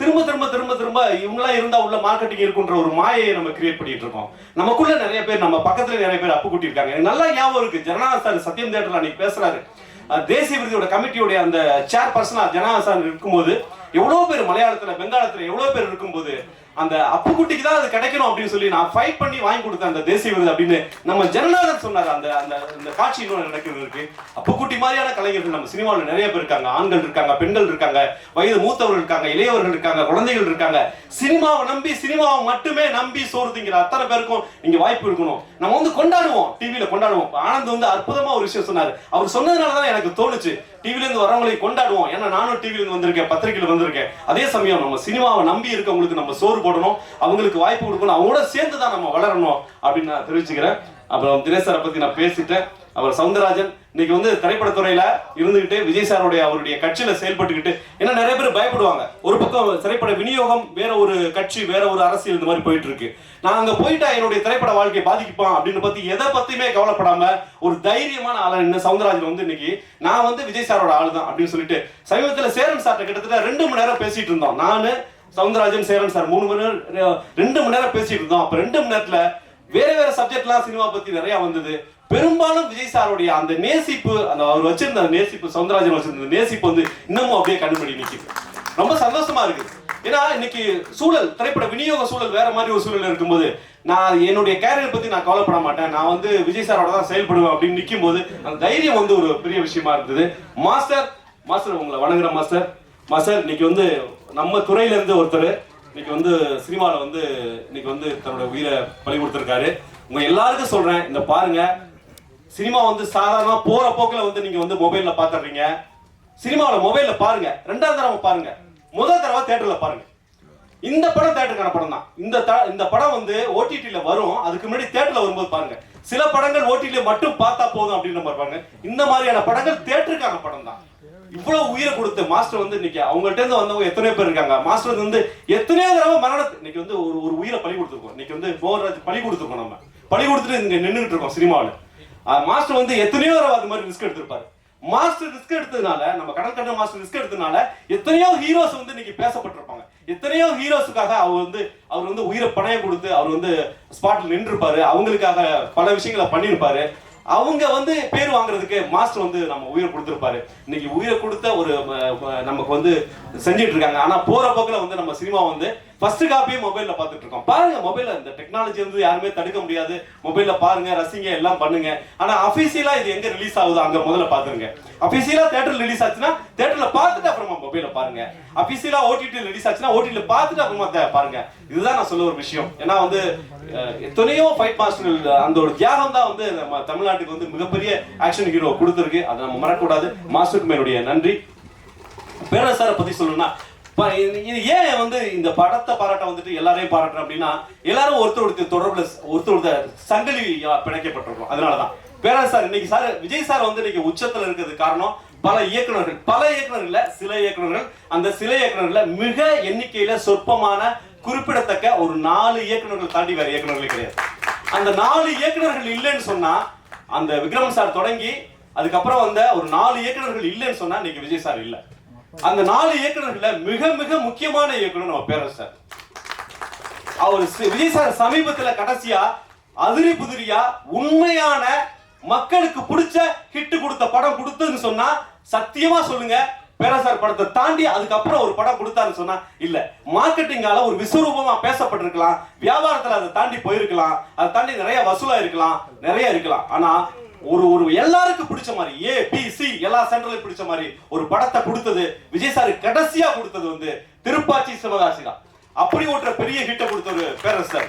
திரும்ப இவங்களாம் இருந்தா உள்ள மார்க்கெட்டிங் இருக்குன்ற ஒரு மாயையை நம்ம கிரியேட் பண்ணிட்டு இருக்கோம். நமக்குள்ள நிறைய பேர், நம்ம பக்கத்துல நிறைய பேர் அப்பு கூட்டியிருக்காங்க. எனக்கு நல்லா ஞாபகம் இருக்கு, ஜனநாயக சார் சத்தியம் தியேட்டர்ல அன்னைக்கு பேசுறாரு. தேசிய விருதோட கமிட்டியோட அந்த சேர்பர்சனா ஜனநாயக சார் இருக்கும்போது எவ்வளவு பேர் மலையாளத்துல பெங்காலத்துல எவ்வளவு பேர் இருக்கும்போது அந்த அப்புக்குட்டிக்கு தான் அது கிடைக்கணும் அப்படின்னு சொல்லி நான் ஃபைட் பண்ணி வாங்கி கொடுத்தேன் அந்த தேசிய விருது அப்படின்னு நம்ம ஜனநாதன் சொன்னார். அந்த அந்த அந்த காட்சி இன்னும் நடக்கிறது இருக்கு. அப்புக்குட்டி மாதிரியான கலைஞர்கள் நம்ம சினிமாவில் நிறைய பேர் இருக்காங்க. ஆண்கள் இருக்காங்க, பெண்கள் இருக்காங்க, வயது மூத்தவர்கள் இருக்காங்க, இளையவர்கள் இருக்காங்க, குழந்தைகள் இருக்காங்க. சினிமாவை நம்பி, சினிமாவை மட்டுமே நம்பி சோறு திங்கிற அத்தனை பேருக்கும் இங்க வாய்ப்பு இருக்கணும். நம்ம வந்து கொண்டாடுவோம், டிவியில கொண்டாடுவோம். ஆனந்த் வந்து அற்புதமா ஒரு விஷயம் சொன்னாரு. அவர் சொன்னதுனாலதான் எனக்கு தோணுச்சு டிவில இருந்து வரவங்களை கொண்டாடுவோம். ஏன்னா நானும் டிவில இருந்து வந்திருக்கேன், பத்திரிகையில வந்திருக்கேன். அதே சமயம் நம்ம சினிமாவை நம்பி இருக்கவங்களுக்கு நம்ம சோறு போடணும், அவங்களுக்கு வாய்ப்பு கொடுக்கணும், அவங்களோட சேர்ந்து தான் நம்ம வளரணும் அப்படின்னு நான் தெரிவிச்சுக்கிறேன். அப்புறம் தினேஷ் சாரை பத்தி நான் பேசிட்டேன். அவர் சவுந்தரராஜன் இன்னைக்கு வந்து திரைப்படத்துறையில இருந்துகிட்டு விஜய் சாரோடைய அவருடைய கட்சியில செயல்பட்டுக்கிட்டு, ஏன்னா நிறைய பேர் பயப்படுவாங்க. ஒரு பக்கம் திரைப்பட விநியோகம் வேற ஒரு கட்சி, வேற ஒரு அரசியல் இந்த மாதிரி போயிட்டு இருக்கு. நான் அங்க போயிட்டா என்னுடைய திரைப்பட வாழ்க்கையை பாதிக்குப்பான் அப்படின்னு பத்தி எதை பத்தியுமே கவலைப்படாம ஒரு தைரியமான ஆளா என்ன சவுந்தரராஜன் வந்து இன்னைக்கு நான் வந்து விஜய் சாரோட ஆளு தான் அப்படின்னு சொல்லிட்டு சமீபத்தில் சேரன் சார்ட்ட கிட்டத்தட்ட 2 மணி நேரம் பேசிட்டு இருந்தோம். நானு சவுந்தரராஜன் சேரன் சார் 3 மணி நேரம் 2 மணி நேரம் பேசிட்டு இருந்தோம். அப்ப 2 மணி நேரத்துல வேற வேற சப்ஜெக்ட்லாம் சினிமா பத்தி நிறைய வந்தது. பெரும்பாலும் விஜய் சாருடைய அந்த நேசிப்பு, அந்த அவர் வச்சிருந்த நேசிப்பு, சவுந்தரராஜன் வச்சிருந்த நேசிப்பு வந்து இன்னமும் அப்படியே கண்டுபிடி நிக்குது. ரொம்ப சந்தோஷமா இருக்கு. ஏன்னா இன்னைக்கு சூழல், திரைப்பட விநியோக சூழல் வேற மாதிரி ஒரு சூழல் இருக்கும்போது நான் என்னுடைய கேரியர் பத்தி நான் கவலைப்பட மாட்டேன், நான் வந்து விஜய் சாரோட தான் செயல்படுவேன் அப்படின்னு நிற்கும் போது அந்த தைரியம் வந்து ஒரு பெரிய விஷயமா இருந்தது. மாஸ்டர் உங்களை வணங்குற மாஸ்டர் இன்னைக்கு வந்து நம்ம துறையில இருந்து ஒருத்தர் இன்னைக்கு வந்து சினிமாவில் வந்து இன்னைக்கு வந்து தன்னோட உயிரை பலி கொடுத்துருக்காரு. உங்க எல்லாருக்கும் சொல்றேன், இந்த பாருங்க, சினிமா வந்து சாதாரணமா போற போக்குல வந்து நீங்க வந்து மொபைல்ல பாத்துறீங்க. சினிமாவில் மொபைல்ல பாருங்க, 2ஆவது தடவை பாருங்க, முதல் தடவை தியேட்டர்ல பாருங்க. இந்த படம் தியேட்டருக்கான படம் தான். இந்த படம் வந்து ஓடிடில வரும், அதுக்கு முன்னாடி தியேட்டர்ல வரும்போது பாருங்க. சில படங்கள் ஓடிடில மட்டும் பார்த்தா போதும் அப்படின்னு பாருங்க. இந்த மாதிரியான படங்கள் தியேட்டருக்கான படம் தான். இவ்வளவு உயிரை கொடுத்து மாஸ்டர் வந்து இன்னைக்கு அவங்கள்ட்ட இருந்து வந்தவங்க எத்தனையோ பேர் இருக்காங்க. மாஸ்டர் வந்து எத்தனையோ தடவை மரணத்தை இன்னைக்கு வந்து ஒரு உயிரை பலி கொடுத்துருக்கோம். இன்னைக்கு வந்து பலி கொடுத்துருக்கோம், நம்ம பலி கொடுத்துட்டு இங்க நின்றுட்டு இருக்கோம் சினிமாவில். மாஸ்டர் வந்து எத்தனையோ தடவை அது மாதிரி ரிஸ்க் எடுத்திருப்பாரு. மாஸ்டர் ரிஸ்க் எடுத்ததுனால, நம்ம கடல் கண்ட மாஸ்டர் ரிஸ்க் எடுத்ததுனால எத்தனையோ ஹீரோஸ் வந்து இன்னைக்கு பேசப்பட்டிருப்பாங்க. எத்தனையோ ஹீரோஸுக்காக அவர் வந்து உயிரை பணையம் கொடுத்து அவர் வந்து ஸ்பாட்ல நின்று இருப்பாரு. அவங்களுக்காக பல விஷயங்களை பண்ணியிருப்பாரு. அவங்க வந்து பேர் வாங்குறதுக்கு மாஸ்டர் வந்து நம்ம உயிர் கொடுத்திருப்பாரு. இன்னைக்கு உயிரை கொடுத்த ஒரு நமக்கு வந்து செஞ்சிட்டு இருக்காங்க. ஆனா போற போக்குல வந்து நம்ம சினிமா வந்து ஃபர்ஸ்ட் காப்பியே மொபைல்ல பார்த்துட்டு இருக்கோம். பாருங்க, மொபைல்ல இந்த டெக்னாலஜி வந்து யாருமே தடுக்க முடியாது. மொபைல்ல பாருங்க, ரசிங்க, எல்லாம் பண்ணுங்க. ஆனா அபிஷியலா இது எங்க ரிலீஸ் ஆகுது அங்க முதல்ல பாத்துருங்க. அபிஷியலா தியேட்டர்ல ரிலீஸ் ஆச்சுன்னா தியேட்டர்ல பார்த்துட்டு அப்புறமா மொபைல்ல பாருங்க. அபிஷியலா ஓடிடி ரிலீஸ் ஆச்சுன்னா ஓடிடில பார்த்துட்டு அப்புறமா பாருங்க. இதுதான் நான் சொல்ல ஒரு விஷயம். ஏன்னா வந்து எத்தனையோ ஃபைட் மாஸ்டர்கள் அந்த ஒரு தியாகம் தான் வந்து நம்ம தமிழ்நாட்டுக்கு வந்து மிகப்பெரிய ஆக்ஷன் ஹீரோ கொடுத்துருக்கு. அதை நம்ம மறக்கக்கூடாது. மாஸ்டருக்கு என்னுடைய நன்றி. பேரரசாரை பத்தி சொல்லணும்னா, இது ஏன் வந்து இந்த படத்தை பாராட்ட வந்துட்டு எல்லாரையும் பாராட்டுறேன் அப்படின்னா, எல்லாரும் ஒருத்தர் தொடர்புல ஒருத்தர் சங்கிலி பிணைக்கப்பட்டிருக்கோம். அதனாலதான் பேரரசார் இன்னைக்கு விஜய் சார் வந்து இன்னைக்கு உச்சத்துல இருக்கிறது காரணம் பல இயக்குநர்கள், சில இயக்குநர்கள். அந்த சில இயக்குநர்கள்ல மிக எண்ணிக்கையில சொற்பமான குறிப்பிடத்தக்க ஒரு 4 இயக்குநர்கள் தாண்டி வேற இயக்குநர்களே கிடையாது. அந்த 4 இயக்குநர்கள் இல்லைன்னு சொன்னா, அந்த விக்ரமன் சார் தொடங்கி அதுக்கப்புறம் வந்த ஒரு 4 இயக்குநர்கள் இல்லைன்னு சொன்னா இன்னைக்கு விஜய் சார் இல்ல. அந்த 4 இயக்குநர்கள்ல மிக மிக முக்கியமான இயக்குனர் நம்ம பேரரசர். அவர் விஜய் சார் சமீபத்துல கடைசியா அதிரி புதிரியா உண்மையான மக்களுக்கு பிடிச்ச ஹிட் கொடுத்த படம் கொடுத்ததுன்னு சொன்னா சத்தியமா சொல்லுங்க, பேரரசர் படத்தை தாண்டி அதுக்கப்புறம் ஒரு படம் கொடுத்தாருன்னு சொன்னா இல்ல. மார்க்கெட்டிங்கால ஒரு விஸ்வரூபமா பேசப்பட்டிருக்கலாம், வியாபாரத்துல அதை தாண்டி போயிருக்கலாம், அதை தாண்டி நிறைய வசூலா இருக்கலாம், நிறைய இருக்கலாம். ஆனா ஒரு எல்லாருக்கும் பிடிச்ச மாதிரி ABC எல்லா சென்ட்ரலும் பிடிச்ச மாதிரி ஒரு படத்தை கொடுத்தது விஜய் சார். கடைசியா கொடுத்தது வந்து திருப்பாச்சி சிவகாசி தான். அப்படி ஒரு பெரிய ஹிட்ட கொடுத்த ஒரு பேரரசர்.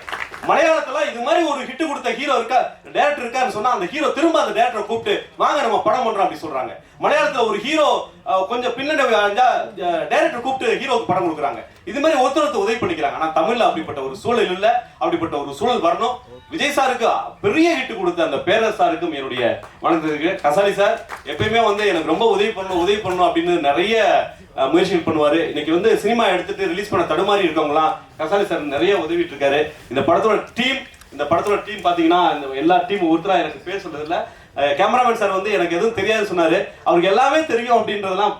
மலையாளத்துல இது மாதிரி ஒரு ஹிட் கொடுத்த ஹீரோ இருக்கா, டைரக்டர் இருக்கான்னு சொன்னா அந்த ஹீரோ திரும்ப அந்த டைரக்டரை கூப்பிட்டு வாங்க நம்ம படம் பண்றோம் அப்படி சொல்றாங்க. மலையாளத்துல ஒரு ஹீரோ கொஞ்சம் பின்னணி டைரக்டர் கூப்பிட்டு ஹீரோக்கு படம் கொடுக்குறாங்க. இது மாதிரி ஒருத்தர் உதவி பண்ணிக்கிறாங்க. ஆனா தமிழ்ல அப்படிப்பட்ட ஒரு சூழல் இல்ல. அப்படிப்பட்ட ஒரு சூழல் வரணும். விஜய் சாருக்கு பெரிய ஹிட் கொடுத்த அந்த பேரரசாருக்கும் என்னுடைய வணக்கத்துக்கு. கசாலி சார் எப்பயுமே வந்து எனக்கு ரொம்ப உதவி பண்ணணும் அப்படின்னு நிறைய முயற்சிகள் பண்ணுவாரு. இன்னைக்கு வந்து சினிமா எடுத்துட்டு ரிலீஸ் பண்ண தடுமாறி இருக்கவங்களாம் கசாலி சார் நிறைய உதவிட்டு இருக்காரு. இந்த படத்தோட டீம் பாத்தீங்கன்னா எல்லா டீம் ஒருத்தரா எனக்கு பேர் சொல்றது இல்ல. கேமராமேன் சார் வந்து எனக்கு எதுவும் தெரியாது சொன்னாரு. அவருக்கு எல்லாமே தெரியும் அப்படின்றதெல்லாம்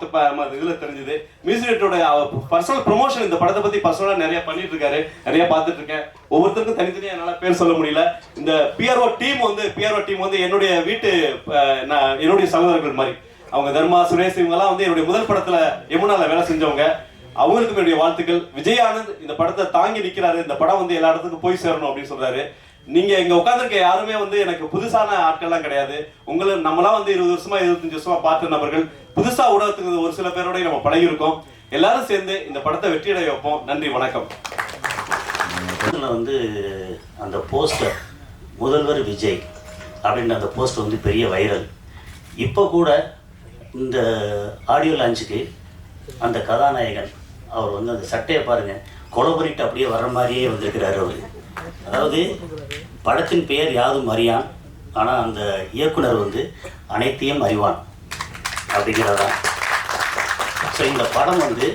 இதுல தெரிஞ்சது. மியூசிக் டைரக்டரோட பர்சனல் ப்ரொமோஷன் இந்த படத்தை பத்தி பர்சனலா நிறைய பண்ணிட்டு இருக்காரு. நிறைய பார்த்துட்டு இருக்கேன். ஒவ்வொருத்தருக்கும் தனித்தனியா என்னால பேர் சொல்ல முடியல. இந்த பிஆர்ஓ டீம் வந்து என்னுடைய வீட்டு என்னுடைய சகோதரர்கள் மாதிரி. அவங்க தர்மா, சுரேஷ் இவங்கெல்லாம் வந்து என்னுடைய முதல் படத்துல யமுனால வேலை செஞ்சவங்க. அவங்களுக்கும் என்னுடைய வாழ்த்துக்கள். விஜய் ஆனந்த் இந்த படத்தை தாங்கி நிற்கிறாரு, இந்த படம் வந்து எல்லா இடத்துக்கும் போய் சேரணும் அப்படின்னு சொல்றாரு. நீங்க இங்க உட்காந்துருக்க யாருமே வந்து எனக்கு புதுசான ஆட்கள்லாம் கிடையாது. உங்களை நம்மளாம் வந்து 20 வருஷமா 25 வருஷமா பார்த்த நபர்கள், புதுசா ஊடகத்துக்கு ஒரு சில பேரோட நம்ம பழகிருக்கோம். எல்லாரும் சேர்ந்து இந்த படத்தை வெற்றியடைய வைப்போம். நன்றி, வணக்கம். வந்து அந்த போஸ்டர் முதல்வர் விஜய் அப்படின்ற அந்த போஸ்டர் வந்து பெரிய வைரல். இப்போ கூட இந்த ஆடியோ லான்ச்சுக்கு அந்த கதாநாயகன் அவர் வந்து அந்த சட்டையை பாருங்கள், கொலை பண்ணிட்டு அப்படியே வர்ற மாதிரியே வந்திருக்கிறார் அவர். அதாவது படத்தின் பெயர் யாதும் அறியான், ஆனால் அந்த இயக்குனர் வந்து அனைத்தையும் அறிவான் அப்படிங்கிறதான். ஸோ இந்த படம் வந்து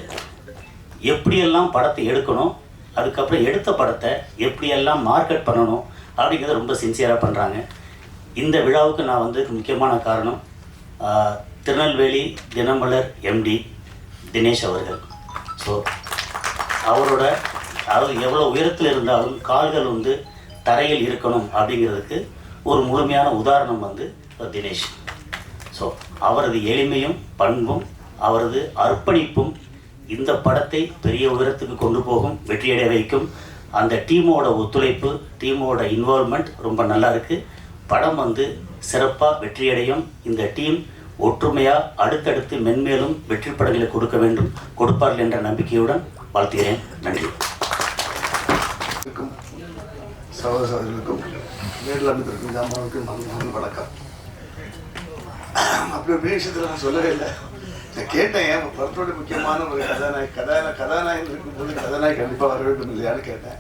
எப்படியெல்லாம் படத்தை எடுக்கணும், அதுக்கப்புறம் எடுத்த படத்தை எப்படியெல்லாம் மார்க்கெட் பண்ணணும் அப்படிங்கிறத ரொம்ப சின்சியராக பண்ணுறாங்க. இந்த விழாவுக்கு நான் வந்து முக்கியமான காரணம் திருநெல்வேலி தினமலர் எம்டி தினேஷ் அவர்கள். ஸோ அவரோட அதாவது எவ்வளோ உயரத்தில் இருந்தாலும் கால்கள் வந்து தரையில் இருக்கணும் அப்படிங்கிறதுக்கு ஒரு முழுமையான உதாரணம் வந்து தினேஷ். ஸோ அவரது எளிமையும் பண்பும் அவரது அர்ப்பணிப்பும் இந்த படத்தை பெரிய உயரத்துக்கு கொண்டு போகும், வெற்றியடைய வைக்கும். அந்த டீமோட ஒத்துழைப்பு, டீமோட இன்வால்மெண்ட் ரொம்ப நல்லா இருக்குது. படம் வந்து சிறப்பாக வெற்றியடையும். இந்த டீம் ஒற்றுமையாக அடுத்தடுத்து மென்மேலும் வெற்றி படங்களை கொடுக்க வேண்டும், கொடுப்பார்கள் என்ற நம்பிக்கையுடன் வாழ்த்துகிறேன். நன்றி. சகோதர சகோதரிகளுக்கும் நேரில் அமைந்திருக்கும் ஜாமானுக்கும் நான் வணக்கம். அப்படி ஒரு பெரிய விஷயத்தில் நான் சொல்லவே இல்லை. நான் கேட்டேன், என் படத்தோட முக்கியமான ஒரு கதாநாயகன் இருக்கும்போது கதாநாயகி கண்டிப்பாக வர வேண்டும் இல்லையான்னு கேட்டேன்.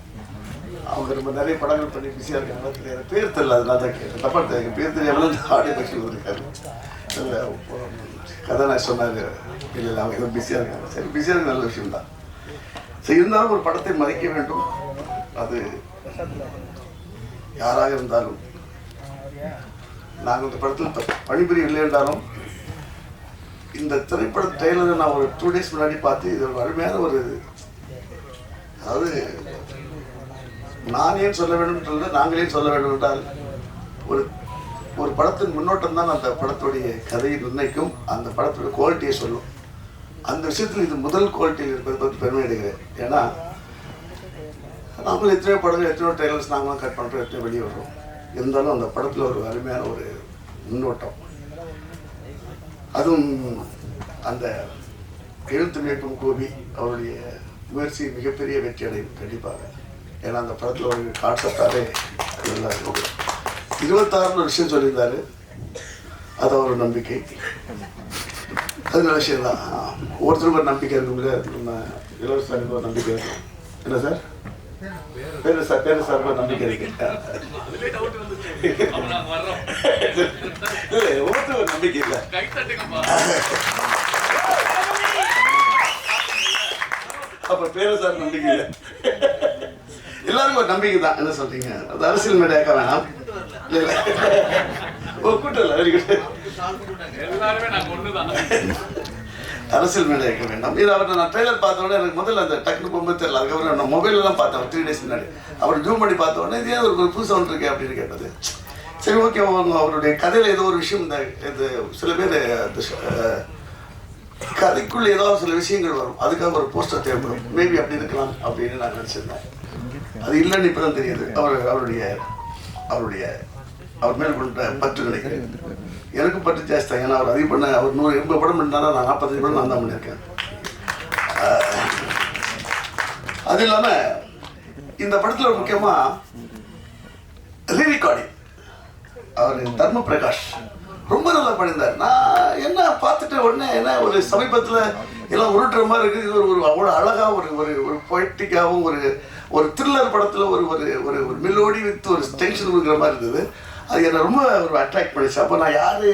அவங்க ரொம்ப நிறைய படங்கள் பண்ணி பிஸியாக இருக்காங்க, தெரியாது பேர் தெரியல, அதனால தான் கேட்டேன். தப்பா தெரியும், பேர் தெரியாமல் ஆடியோ பற்றி இருக்காரு. இல்லை கதாநாயகி சொன்னார், இல்லை இல்லை அவங்க எதுவும் பிஸியாக இருக்காங்க. சரி, பிஸியாக இருக்க நல்ல விஷயம்தான். சரி, இருந்தாலும் ஒரு படத்தை மதிக்க வேண்டும். அது யாராக இருந்தாலும், நாங்கள் இந்த படத்தில் பணிபுரியவில்லை என்றாலும் இந்த திரைப்பட ட்ரெய்லரை நான் ஒரு 2 days முன்னாடி பார்த்து இது ஒரு அருமையான ஒரு, அதாவது நான் ஏன் சொல்ல வேண்டும் என்றால் நாங்களே சொல்ல வேண்டும் என்றால் ஒரு ஒரு படத்தின் முன்னோட்டம் தான் அந்த படத்துடைய கதையை நிர்ணயிக்கும், அந்த படத்துடைய குவாலிட்டியை சொல்லும். அந்த விஷயத்தில் இது முதல் குவாலிட்டியில் இருப்பதை பற்றி பெருமை அடைகிறேன். ஏன்னா நாங்களும் எத்தனையோ படங்கள் எத்தனையோ ட்ரெய்லர்ஸ் நாங்களும் கட் பண்ணுறோம், எத்தனையோ வெளியே வர்றோம். இருந்தாலும் அந்த படத்தில் ஒரு அருமையான ஒரு முன்னோட்டம், அதுவும் அந்த எழுத்து மேற்கும் கோபி அவருடைய முயற்சி மிகப்பெரிய வெற்றி அடையும் கண்டிப்பாக. ஏன்னா அந்த படத்தில் ஒரு கான்செப்டாகவே நல்லா இருக்கும். 26 ஒரு விஷயம் சொல்லியிருந்தாரு, அது ஒரு நம்பிக்கை, அது நல்ல விஷயம்தான். ஒவ்வொருத்தருக்கும் ஒரு நம்பிக்கை இருக்கும்ல, நம்ம இளவரசருக்கு ஒரு நம்பிக்கை இருக்கும். என்ன சார் பேரு சார் நம்பிக்கை இருக்கு. ஒவ்வொருத்தரும் ஒரு நம்பிக்கை இல்லை. அப்ப பேரு சார் நம்பிக்கை இல்லை, எல்லாருக்கும் ஒரு நம்பிக்கை தான். என்ன சொல்றீங்க, அது அரசியல் மேடையாக்க வேணாம். கூட்டம் இல்லை, வெரி குட். அரசியல் மேலே இருக்க வேண்டாம். இது அவர் நான் ட்ரெய்லர் பார்த்தோன்னே எனக்கு முதல்ல அந்த டக்குனு போகும்போது தெரியல. அதுக்கப்புறம் நான் மொபைலில் தான் பார்த்தேன் 3 days முன்னாடி. அவர் ஜூம் பண்ணி பார்த்த உடனே இது ஏன் ஒரு புது சவுண்ட் இருக்கே அப்படின்னு கேட்டது. சரி, ஓகே, அவருடைய கதையில் ஏதோ ஒரு விஷயம், இந்த இது சில பேர் கதைக்குள்ள ஏதாவது சில விஷயங்கள் வரும், அதுக்காக ஒரு போஸ்டர் தேவைப்படும், மேபி அப்படி இருக்கலாம் அப்படின்னு நான் நினச்சிருந்தேன். அது இல்லைன்னு இப்போ தான் தெரியுது. அவர் மேல் கொண்ட பற்று நினைக்கிறேன். எனக்கும் பற்று ஜாஸ்தி தான். ஏன்னா அவர் அதிகம் பண்ண, அவர் 180 படம் பண்ணாலும் நான் 45 படம் நான் தான் பண்ணியிருக்கேன். அது இல்லாமல் இந்த படத்தில் முக்கியமாக ரீரெக்கார்டிங் அவர் தர்ம பிரகாஷ் ரொம்ப நல்லா பண்ணியிருந்தார். நான் என்ன பார்த்துட்டு உடனே என்ன ஒரு சமீபத்தில் எல்லாம் உருட்டுற மாதிரி இருக்குது. இது ஒரு அவ்வளோ அழகாக ஒரு பொய்டிக்காகவும் ஒரு த்ரில்லர் படத்தில் ஒரு மெலோடி வித் ஒரு டென்ஷன் கொடுக்குற மாதிரி இருந்தது. அது என்னை ரொம்ப ஒரு அட்ராக்ட் பண்ணிச்சு. அப்போ நான் யார்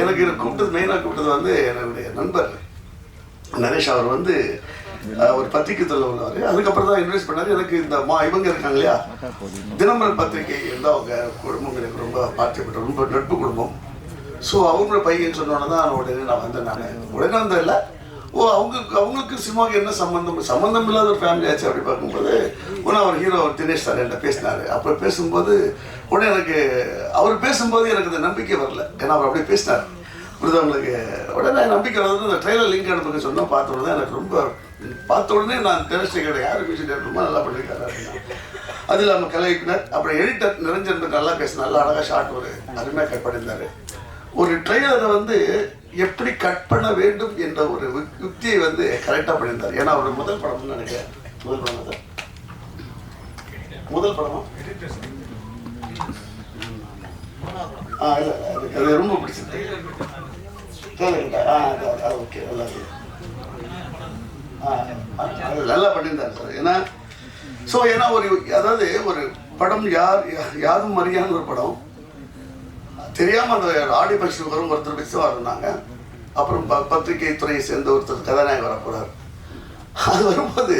எனக்கு கூப்பிட்டது, மெயினாக கூப்பிட்டது வந்து என்னுடைய நண்பர் நரேஷ். அவர் வந்து ஒரு பத்திரிக்கை தொழில் உள்ளவர். அதுக்கப்புறம் தான் இன்வெஸ்ட் பண்ணார். எனக்கு இந்த இவங்க இருக்காங்க இல்லையா, தினமலர் பத்திரிகை இருந்தால் அவங்க குடும்பம் எனக்கு ரொம்ப பார்த்துப்பட்ட ரொம்ப நட்பு குடும்பம். ஸோ அவங்களோட பையன் சொன்னோன்னே தான் உடனே நான் வந்தேன். உடனே வந்ததில்லை, அவங்களுக்கு சினிமாவுக்கு என்ன சம்மந்தம் இல்லாத ஒரு ஃபேமிலி ஆச்சு. அப்படி பார்க்கும்போது உடனே அவர் ஹீரோ தினேஷ் சார் என்கிட்ட பேசினார். அப்போ பேசும்போது உடனே அவர் பேசும்போது எனக்கு இந்த நம்பிக்கை வரல. ஏன்னா அவர் அப்படியே பேசினார். புரியுது உங்களுக்கு. உடனே நம்பிக்கை வந்து இந்த ட்ரெய்லர் லிங்க் அனுப்புங்க சொன்னால் பார்த்த உடனே எனக்கு ரொம்ப பார்த்த உடனே நான் தெரிஞ்சுக்கிறேன் யார் மியூசிக் டைரக்டர் ரொம்ப நல்லா பண்ணியிருக்காரு அப்படின்னா. அது இல்லாமல் கலை இயக்குனர் அப்புறம் எடிட்டர் நிரஞ்சன் நல்லா பேச நல்லா அழகாக ஷார்ட் ஒரு அருமையாக கட் பண்ணியிருந்தாரு. ஒரு ட்ரெய்லரை வந்து எப்படி கட் பண்ண வேண்டும் என்ற ஒரு யுக்தியை வந்து கரெக்டாக பண்ணியிருந்தார். ஏன்னா அவர் முதல் படம்னு நினைக்கிறேன். முதல் படம் தான் முதல் படமா? இல்லை அது ரொம்ப பிடிச்சது. ஓகே நல்லா பண்ணியிருந்தார் சார். ஏன்னா ஏன்னா அதாவது ஒரு படம் யாரும் அறியாத ஒரு படம் தெரியாமல் அந்த ஆடியோ ஃபங்க்ஷன் வரும் ஒருத்தர் விசுவாக இருந்தாங்க. அப்புறம் பத்திரிகை துறையை சேர்ந்த ஒருத்தர் கதாநாயகர் வரப்போறார். அது வரும்போது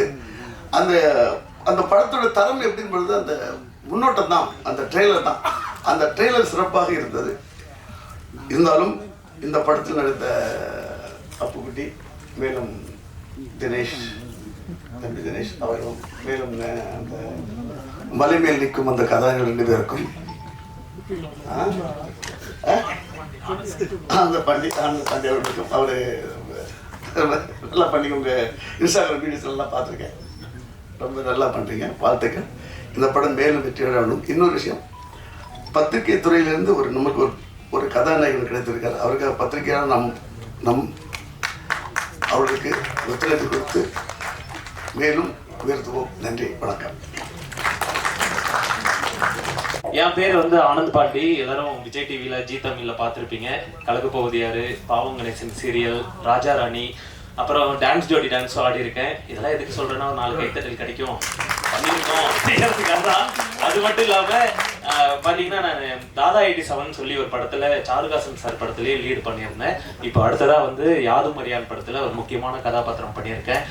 அந்த அந்த படத்தோட தரம் எப்படின்றது அந்த முன்னோட்டம் தான், அந்த ட்ரெய்லர் தான். அந்த ட்ரெய்லர் சிறப்பாக இருந்தது. இருந்தாலும் இந்த படத்தில் நடித்த அப்புக்குட்டி, மேலும் தினேஷ், தம்பி தினேஷ் அவர்களும், மேலும் அந்த மலைமேல் நிற்கும் அந்த கதாநாயகர் 2 பேருக்கும், அந்த பாண்டி அவர்களுக்கும், அவரு நல்லா பண்ணி உங்கள் இன்ஸ்டாகிராம் வீடியோஸ் எல்லாம் பார்த்துருக்கேன். ரொம்ப நல்லா பண்ணுறீங்க, வாழ்த்துக்கள். இந்த படம் மேலும் வெற்றி பெற வேண்டும். இன்னொரு விஷயம், பத்திரிகை துறையிலேருந்து நமக்கு ஒரு கதாநாயகன் கிடைத்திருக்கார். அவருக்காக பத்திரிகையால் நம் அவர்களுக்கு ஒத்துழைப்பு கொடுத்து மேலும் உயர்த்துவோம். நன்றி, வணக்கம். என் பேர் வந்து ஆனந்த் பாண்டி. எல்லாரும் விஜய் டிவியில ஜி தமிழ்ல பார்த்துருப்பீங்க. கலக்கு போவது யாரு, பாவம் கணேசன் சீரியல், ராஜா ராணி, அப்புறம் டான்ஸ் ஜோடி டான்ஸ் ஆடி இருக்கேன். இதெல்லாம் எதுக்கு சொல்றேன்னா, ஒரு 4 கைத்தட்டல் கிடைக்கும் பண்ணியிருக்கோம் செய்யறதுக்காக தான். அது மட்டும் இல்லாம பாத்தீங்கன்னா, நான் தாதா 87 சொல்லி ஒரு படத்துல சாருகாசன் சார் படத்துலயே லீடு பண்ணியிருந்தேன். இப்போ அடுத்ததா வந்து யாதும் அறியான் படத்துல ஒரு முக்கியமான கதாபாத்திரம் பண்ணியிருக்கேன்.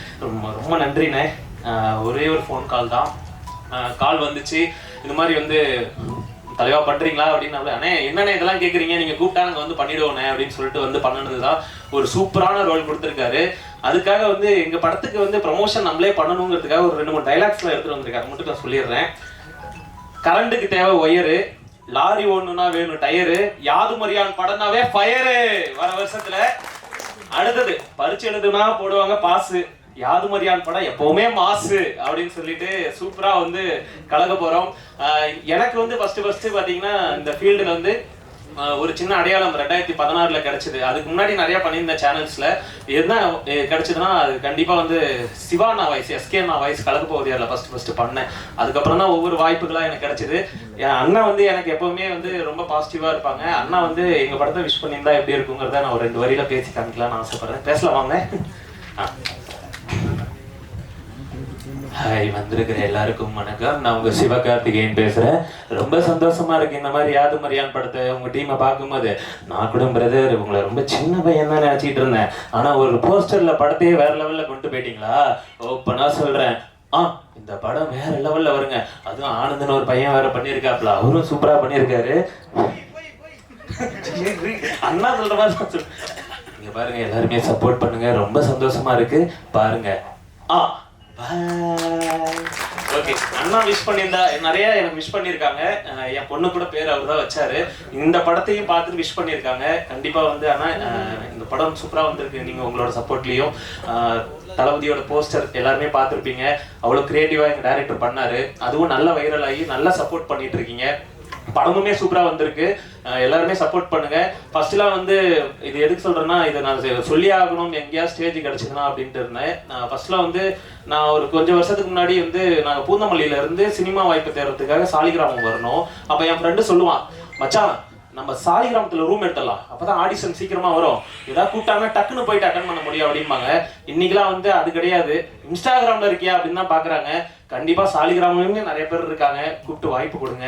ரொம்ப நன்றிண்ணே. ஒரே ஒரு ஃபோன் கால் தான். கால் வந்துச்சு, இந்த மாதிரி வந்து தலைவா பண்றீங்களா அப்படின்னு. அண்ணே என்னண்ணே இதெல்லாம் கேட்குறீங்க, நீங்க கூப்பிட்டா நாங்கள் வந்து பண்ணிடுவோண்ணே அப்படின்னு சொல்லிட்டு வந்து பண்ணினதுதான். ஒரு சூப்பரான ரோல் கொடுத்துருக்காரு. அதுக்காக வந்து எங்க படத்துக்கு வந்து ப்ரமோஷன் நம்மளே பண்ணணுங்கிறதுக்காக ஒரு 2-3 டைலாக்ஸ்லாம் எடுத்துட்டு வந்திருக்காரு. அது மட்டும் நான் சொல்லிடுறேன். கரண்ட்டுக்கு தேவை ஒயரு, லாரி ஒண்ணுனா வேணும் டயரு, யாதும் அறியான் படம்னாவே ஃபயரு வர வருஷத்துல. அடுத்தது பரிச்சு எழுதுனா போடுவாங்க பாசு, யாதும் அறியான் படம் எப்பவுமே மாசு அப்படின்னு சொல்லிட்டு சூப்பரா வந்து கலக்க போறோம். எனக்கு வந்து ஃபர்ஸ்ட் பாத்தீங்கன்னா இந்த ஃபீல்டுல வந்து ஒரு சின்ன அடையாளம் 2016ல கிடைச்சது. அதுக்கு முன்னாடி நிறைய பண்ணியிருந்தேன் சேனல்ஸ்ல. என்ன கிடைச்சதுன்னா, அது கண்டிப்பா வந்து சிவானா வாய்ஸ், எஸ்கேனா வாய்ஸ் கலக்க போகுது அதில் ஃபர்ஸ்ட் பண்ணேன். அதுக்கப்புறம் தான் ஒவ்வொரு வாய்ப்புகளா எனக்கு கிடைச்சது. என் அண்ணா வந்து எனக்கு எப்பவுமே வந்து ரொம்ப பாசிட்டிவா இருப்பாங்க. அண்ணா வந்து எங்க படத்தை விஷ் பண்ணியிருந்தா எப்படி இருக்குங்கிறத நான் ஒரு 2 வரியில பேசி காமிக்கலாம்னு ஆசைப்படுறேன். பேசலாம் வாங்க. ஹாய், வந்திருக்கிற எல்லாருக்கும் வணக்கம். நான் உங்க சிவகார்த்திகேயன் பேசுறேன். ரொம்ப சந்தோஷமா இருக்கு இந்த மாதிரி யாதும் அறியான் படத்தை உங்க டீமை பார்க்கும்போது. நான் கூட பிரதர் உங்களை ரொம்ப சின்ன பையன் தான் நினைச்சிட்டு இருந்தேன். ஆனா ஒரு போஸ்டர்ல படத்தையே வேற லெவல்ல கொண்டு போயிட்டீங்களா? ஓப்பனா சொல்றேன், இந்த படம் வேற லெவல்ல வருங்க. அதுவும் ஆனந்தன் ஒரு பையன் வேற பண்ணியிருக்காப்ல, அவரும் சூப்பரா பண்ணியிருக்காரு. அண்ணா சொல்ற மாதிரி நீங்க பாருங்க, எல்லாருமே சப்போர்ட் பண்ணுங்க. ரொம்ப சந்தோஷமா இருக்கு பாருங்க. ஓகே, அண்ணா விஷ் பண்ணியிருந்தா நிறைய எனக்கு விஷ் பண்ணியிருக்காங்க. என் பொண்ணு கூட பேர் அவர் தான் வச்சாரு. இந்த படத்தையும் பார்த்துட்டு விஷ் பண்ணியிருக்காங்க. கண்டிப்பா வந்து ஆனா இந்த படம் சூப்பரா வந்திருக்கு. நீங்க உங்களோட சப்போர்ட்லயும் தளபதியோட போஸ்டர் எல்லாருமே பார்த்துருப்பீங்க. அவ்வளோ கிரியேட்டிவா எங்க டைரக்டர் பண்ணாரு. அதுவும் நல்ல வைரல் ஆகி நல்லா சப்போர்ட் பண்ணிட்டு இருக்கீங்க. படமுமே சூப்பரா வந்திருக்கு. எல்லாருமே சப்போர்ட் பண்ணுங்க. ஃபர்ஸ்ட்லாம் வந்து இது எதுக்கு சொல்றேன்னா, இதை நான் சொல்லி ஆகணும் எங்கேயாவது ஸ்டேஜ் கிடைச்சதுன்னா அப்படின்ட்டு இருந்தேன். ஃபர்ஸ்ட்லாம் வந்து நான் ஒரு கொஞ்சம் வருஷத்துக்கு முன்னாடி வந்து நாங்கள் பூந்தமல்லியில இருந்து சினிமா வாய்ப்பு தேடுறதுக்காக சாலிகிராமம் வரணும். அப்போ என் ஃப்ரெண்டு சொல்லுவான், மச்சான் நம்ம சாலிகிராமத்துல ரூம் எடுத்துடலாம், அப்பதான் ஆடிஷன் சீக்கிரமா வரும், ஏதாவது கூப்பிட்டாங்கன்னா டக்குன்னு போயிட்டு அட்டன் பண்ண முடியும் அப்படிம்பாங்க. இன்னைக்கெல்லாம் வந்து அது கிடையாது. இன்ஸ்டாகிராம்ல இருக்கியா அப்படின்னு தான் பாக்குறாங்க. கண்டிப்பா சாலிகிராமலையுமே நிறைய பேர் இருக்காங்க, கூப்பிட்டு வாய்ப்பு கொடுங்க.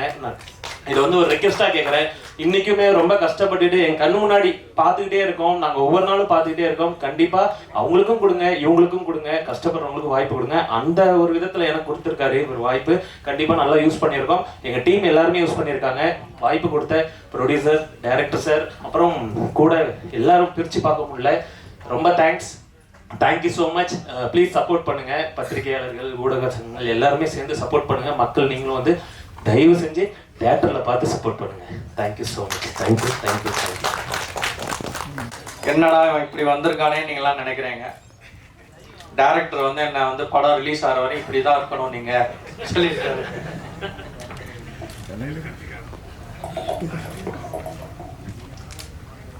இது வந்து ஒரு ரெக்வெஸ்டா கேட்கறேன். இன்னைக்குமே ரொம்ப கஷ்டப்பட்டுட்டு என் கண்ணு முன்னாடி பார்த்துக்கிட்டே இருக்கோம். நாங்க ஒவ்வொரு நாளும் பார்த்துக்கிட்டே இருக்கோம். கண்டிப்பா அவங்களுக்கும் கொடுங்க, இவங்களுக்கும் கொடுங்க, கஷ்டப்படுறவங்களுக்கும் வாய்ப்பு கொடுங்க. அந்த ஒரு விதத்துல எனக்கு கொடுத்துருக்காரு ஒரு வாய்ப்பு. கண்டிப்பா நல்லா யூஸ் பண்ணியிருக்கோம். எங்க டீம் எல்லாருமே யூஸ் பண்ணியிருக்காங்க. வாய்ப்பு கொடுத்த ப்ரொடியூசர், டைரக்டர் சார், அப்புறம் கூட எல்லாரும் பிரிச்சு பார்க்க முடியல. ரொம்ப thank you so much. Please support பண்ணுங்க. பத்திரிகையாளர்கள், ஊடக சங்கங்கள் எல்லாருமே சேர்ந்து சப்போர்ட் பண்ணுங்க. மக்கள் நீங்களும் வந்து தயவு செஞ்சு தியேட்டர்ல பார்த்து சப்போர்ட் பண்ணுங்க. Thank you so much. தேங்க்யூ. என்னடா இப்படி வந்திருக்கானே நீங்களாம் நினைக்கிறீங்க. டைரக்டர் வந்து என்ன வந்து படம் ரிலீஸ் ஆகிற வரை இப்படி தான் இருக்கணும் நீங்கள் சொல்லியிருக்காரு.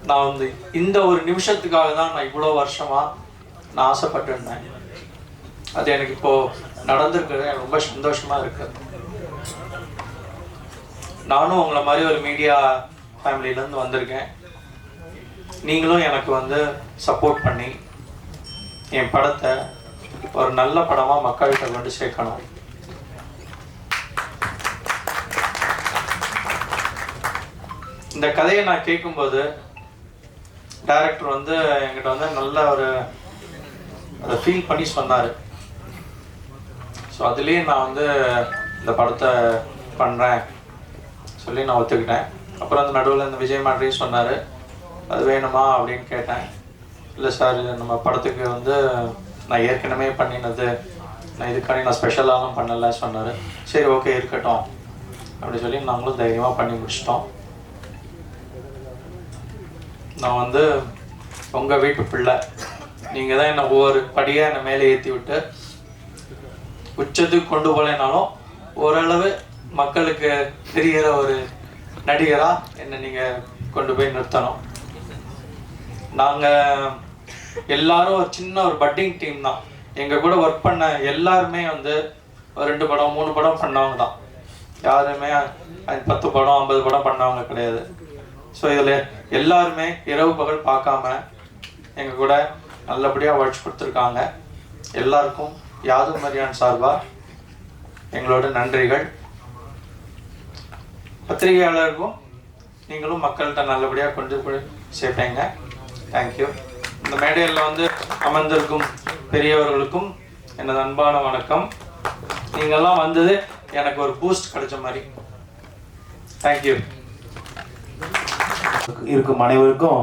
நான் வந்து இந்த ஒரு நிமிஷத்துக்காக தான் நான் இவ்வளோ வருஷமாக நான் ஆசைப்பட்டிருந்தேன். அது எனக்கு இப்போது நடந்திருக்குது. எனக்கு ரொம்ப சந்தோஷமாக இருக்குது. நானும் உங்களை மாதிரி ஒரு மீடியா ஃபேமிலியிலேருந்து வந்திருக்கேன். நீங்களும் எனக்கு வந்து சப்போர்ட் பண்ணி என் படத்தை ஒரு நல்ல படமாக மக்கள்கிட்ட கொண்டு சேர்க்கணும். இந்த கதையை நான் கேட்கும்போது டைரக்டர் வந்து என்கிட்ட வந்து நல்ல ஒரு அதை ஃபீல் பண்ணி சொன்னார். ஸோ அதுலேயே நான் வந்து இந்த படத்தை பண்ணுறேன் சொல்லி நான் ஒத்துக்கிட்டேன். அப்புறம் அந்த நடுவில் இந்த விஜய் மாற்றியும் சொன்னார், அது வேணுமா அப்படின்னு கேட்டேன். இல்லை சார், இது நம்ம படத்துக்கு வந்து நான் ஏற்கனவே பண்ணினது, நான் இதுக்காண்டி நான் ஸ்பெஷலாகவும் பண்ணலை சொன்னார். சரி ஓகே இருக்கட்டும் அப்படி சொல்லி நாங்களும் தைரியமாக பண்ணி முடிச்சிட்டோம். நான் வந்து உங்கள் வீட்டு பிள்ளை, நீங்கள் தான் என்னை ஒவ்வொரு படியாக என்னை மேலே ஏற்றி விட்டு உச்சத்துக்கு கொண்டு போகலைனாலும் ஓரளவு மக்களுக்கு தெரிகிற ஒரு நடிகராக என்னை நீங்கள் கொண்டு போய் நிறுத்தணும். நாங்கள் எல்லாரும் ஒரு சின்ன ஒரு பட்டிங் டீம் தான். எங்கள் கூட ஒர்க் பண்ண எல்லாருமே வந்து ஒரு 2 படம் 3 படம் பண்ணவங்க தான். யாருமே 10 படம் 50 படம் பண்ணவங்க கிடையாது. ஸோ இதில் எல்லாருமே இரவு பகல் பார்க்காம எங்கள் கூட நல்லபடியாக உழைச்சி கொடுத்துருக்காங்க. எல்லாருக்கும் யாதும் மரியான் சார்பாக எங்களோட நன்றிகள். பத்திரிகையாளருக்கும் நீங்களும் மக்கள்கிட்ட நல்லபடியாக கொண்டு போய் சேர்ப்பீங்க. தேங்க்யூ. இந்த மேடையில் வந்து அமர்ந்திருக்கும் பெரியவர்களுக்கும் எனது அன்பான வணக்கம். நீங்கள்லாம் வந்தது எனக்கு ஒரு பூஸ்ட் கிடைச்ச மாதிரி. தேங்க்யூ. இருக்கும் அனைவருக்கும்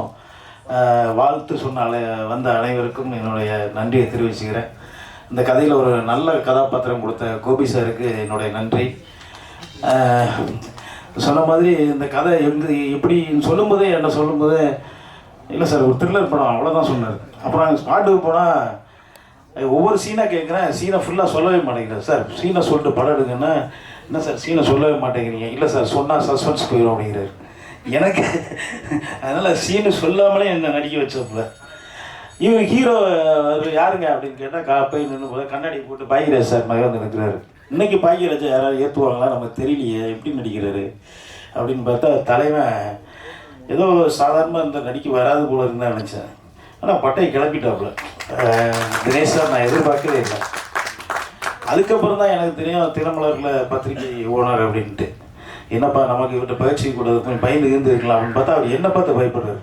வாழ்த்து சொன்ன வந்த அனைவருக்கும் என்னுடைய நன்றியை தெரிவிச்சுக்கிறேன். இந்த கதையில் ஒரு நல்ல கதாபாத்திரம் கொடுத்த கோபி சாருக்கு என்னுடைய நன்றி. சொன்ன மாதிரி இந்த கதை எப்படின்னு சொல்லும்போதே என்ன சொல்லும்போதே இல்லை சார் ஒரு த்ரில்லர் படம் அவ்வளோதான் சொன்னார். அப்புறம் ஸ்பாட்டுக்கு போனால் ஒவ்வொரு சீனாக கேட்குறேன், சீனை ஃபுல்லாக சொல்லவே மாட்டேங்கிறேன். சார் சீனை சொல்லிட்டு படம் எடுங்கன்னா என்ன சார் சீனை சொல்லவே மாட்டேங்கிறீங்க? இல்லை சார் சொன்னால் சஸ்பென்ஸ் போயிடும் அப்படிங்கிறார். எனக்கு அதனால் சீனு சொல்லாமலே என்னை நடிக்க வச்சப்பல. இவர் ஹீரோ யாருங்க அப்படின்னு கேட்டால் போய் நின்று போது கண்ணாடி போட்டு பாக்யராஜ் சார் மாதிரி வந்து நிற்கிறாரு. இன்றைக்கி பாக்யராஜ் யாராவது ஏற்றுவாங்களா நமக்கு தெரியலையே, எப்படி நடிக்கிறாரு அப்படின்னு பார்த்தா தலைவன் ஏதோ சாதாரணமாக இந்த நடிக்க வராது போல இருந்தால் நினச்சேன். ஆனால் பட்டையை கிளப்பிட்டாப்புல தினேஷ் சார். நான் எதிர்பார்க்கவே இல்லை. அதுக்கப்புறம் தான் எனக்கு தெரியும் தினமலரில் பத்திரிகை ஓனர் அப்படின்ட்டு. என்னப்பா நமக்கு இவர்கிட்ட பயிற்சி கூடாது, கொஞ்சம் பயந்து இருந்து இருக்கலாம் அப்படின்னு பார்த்தா அவர் என்ன பார்த்து பயப்படுறாரு.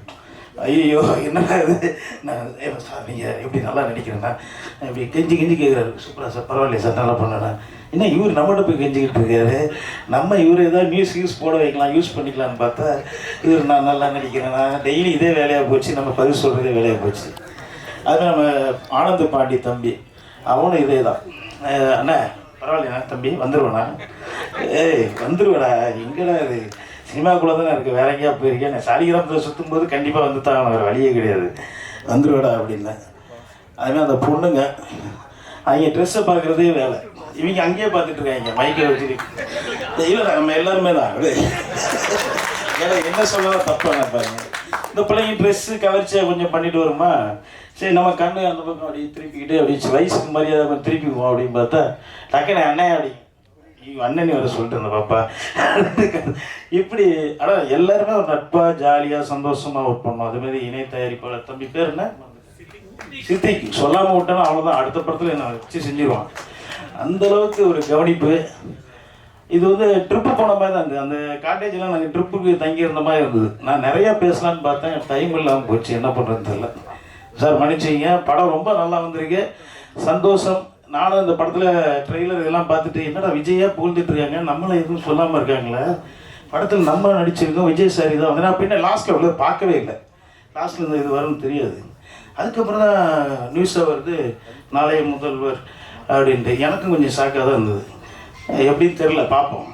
ஐயோ என்னடா இது, நான் சார் நீங்கள் எப்படி நல்லா நடிக்கிறேன்னா இப்படி கெஞ்சி கேட்குறாரு. சூப்பராக சார், பரவாயில்லையா சார், நல்லா பண்ணேண்ணா. என்ன இவர் நம்மகிட்ட போய் கெஞ்சிக்கிட்டு இருக்காரு. நம்ம இவர் ஏதாவது மியூசிக் போட வைக்கலாம், யூஸ் பண்ணிக்கலான்னு பார்த்தா இவர் நான் நல்லா நடிக்கிறேன்னா டெய்லி இதே வேலையாக போச்சு, நம்ம பதில் சொல்கிறதே வேலையாக போச்சு. அது நம்ம ஆனந்த் பாண்டி தம்பி அவனும் இதே தான். அண்ணா பரவாயில்லையா தம்பி வந்துடுவேண்ணா. ஏய் வந்துடுவேடா, எங்கடா இது சினிமாக்குள்ளே தானே இருக்குது, வேற எங்கேயா போயிருக்கேன். நான் சாலிகிராமத்தில் சுற்றும் போது கண்டிப்பாக வந்து தான் வேறு வழியே கிடையாது, வந்துடுவேடா அப்படின்னேன். அதுமாதிரி அந்த பொண்ணுங்க அவங்க ட்ரெஸ்ஸை பார்க்குறதே வேலை, இவங்க அங்கேயே பார்த்துட்டு இருக்காங்க மைக்கை வச்சுட்டு. இல்லை நம்ம எல்லாருமே தான் அப்படி ஏன்னா என்ன சொல்லலாம் தப்பான பாருங்க. இந்த பிள்ளைங்க ட்ரெஸ்ஸு கவர்ச்சியாக கொஞ்சம் பண்ணிட்டு வருமா, சரி நம்ம கண்ணு அந்த பக்கம் அப்படி திருப்பிக்கிட்டு அப்படி வயசுக்கு மரியாதை கொஞ்சம் திருப்பிக்குவோம் அப்படின்னு பார்த்தா டக்குனு அண்ணன் அப்படி அண்ணனி வர சொல்லிட்டு இருந்த பாப்பா இப்படி. ஆனால் எல்லாருமே ஒரு நட்பாக ஜாலியாக சந்தோஷமாக ஒர்க் பண்ணோம். அதுமாதிரி இணை தயாரிப்பாளர் தம்பி பேர் என்ன சித்திக்கு சொல்லாமல் விட்டோன்னா அவ்வளோதான், அடுத்த படத்தில் என்ன வச்சு செஞ்சிருவான். அந்தளவுக்கு ஒரு கவனிப்பு. இது வந்து ட்ரிப்பு போன மாதிரி தான் இருந்தது. அந்த காட்டேஜெலாம் நாங்கள் ட்ரிப்புக்கு தங்கியிருந்த மாதிரி இருந்தது. நான் நிறையா பேசலான்னு பார்த்தேன், டைம் இல்லாமல் போச்சு, என்ன பண்ணுறதுன்னு தெரியல. சார் மன்னிச்சிங்க, படம் ரொம்ப நல்லா வந்திருக்கு, சந்தோஷம். நானும் இந்த படத்தில் ட்ரெய்லர் இதெல்லாம் பார்த்துட்டு என்னடா விஜயா புகழ்ந்துட்டு இருக்காங்க, நம்மளும் எதுவும் சொல்லாமல் இருக்காங்களே, படத்தில் நம்ம நடிச்சிருக்கோம், விஜய் சார் இதான் வந்து நான் பின்ன லாஸ்ட்டில் உள்ள பார்க்கவே இல்லை. லாஸ்ட்டில் இந்த இது வரும்னு தெரியாது. அதுக்கப்புறம் தான் நியூஸாக வருது நாளைய முதல்வர் அப்படின்ட்டு. எனக்கும் கொஞ்சம் ஷாக்காக தான் இருந்தது. எப்படின்னு தெரில, பார்ப்போம்.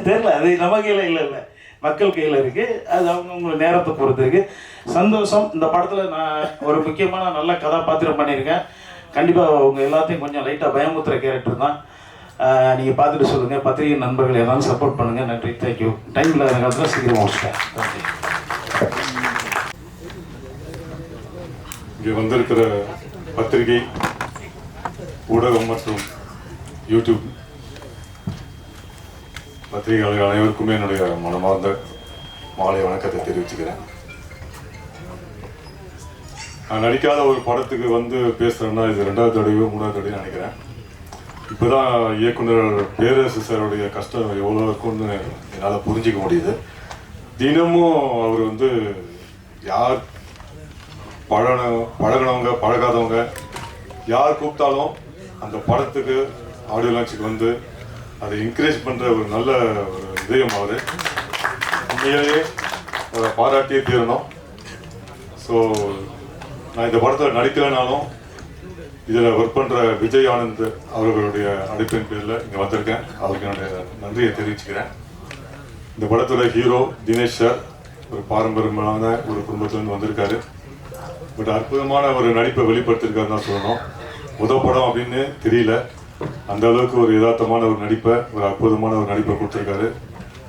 தெரில, அது நமக்கு இல்லை. மக்கள் கையில் இருக்குது. அது அவங்கவுங்க நேரத்தை பொறுத்து இருக்குது. சந்தோஷம். இந்த படத்தில் நான் ஒரு முக்கியமான நல்ல கதாபாத்திரம் பண்ணியிருக்கேன். கண்டிப்பாக உங்கள் எல்லாத்தையும் கொஞ்சம் லைட்டாக பயமுத்துற கேரக்டர் தான். நீங்கள் பார்த்துட்டு சொல்லுங்கள். பத்திரிகை நண்பர்கள் எல்லாரும் சப்போர்ட் பண்ணுங்கள். நன்றி. தேங்க்யூ. டைம் இல்லாத காலத்தில் சீக்கிரம் முடிச்சிட்டேன். இங்கே வந்திருக்கிற பத்திரிகை ஊடகம் மற்றும் யூடியூப் பத்திரிகையாளர்கள் அனைவருக்குமே என்னுடைய மனமார்ந்த மாலை வணக்கத்தை தெரிவிச்சுக்கிறேன். நான் நடிக்காத ஒரு படத்துக்கு வந்து பேசுகிறேன்னா இது 2வது தடவையோ 3வது தடவையோ நினைக்கிறேன். இப்போ தான் இயக்குனர் பேரரசு சாருடைய கஷ்டம் எவ்வளோ இருக்கும்னு என்னால் புரிஞ்சிக்க முடியுது. தினமும் அவர் வந்து யார் பழகினவங்க பழகாதவங்க யார் கூப்பிட்டாலும் அந்த படத்துக்கு ஆடியோ லான்ச்சுக்கு வந்து அதை என்கரேஜ் பண்ணுற ஒரு நல்ல ஒரு இதயம் அவர். உண்மையிலேயே அவரை பாராட்டியே தீரணும். ஸோ நான் இந்த படத்தில் நடிக்கலைனாலும் இதில் ஒர்க் பண்ணுற விஜய் ஆனந்த் அவர்களுடைய அழைப்பின் பேரில் இங்கே வந்திருக்கேன். அவருக்கு என்னுடைய நன்றியை தெரிவிச்சுக்கிறேன். இந்த படத்தோட ஹீரோ தினேஷ் சார் ஒரு பாரம்பரியமான ஒரு குடும்பத்துலேருந்து வந்திருக்காரு. பட் அற்புதமான ஒரு நடிப்பை வெளிப்படுத்திருக்காருன்னு தான் சொல்லணும். முதல் படம் அப்படின்னு தெரியல, அந்த அளவுக்கு ஒரு யதார்த்தமான ஒரு நடிப்பை, ஒரு அற்புதமான ஒரு நடிப்பை கொடுத்துருக்காரு.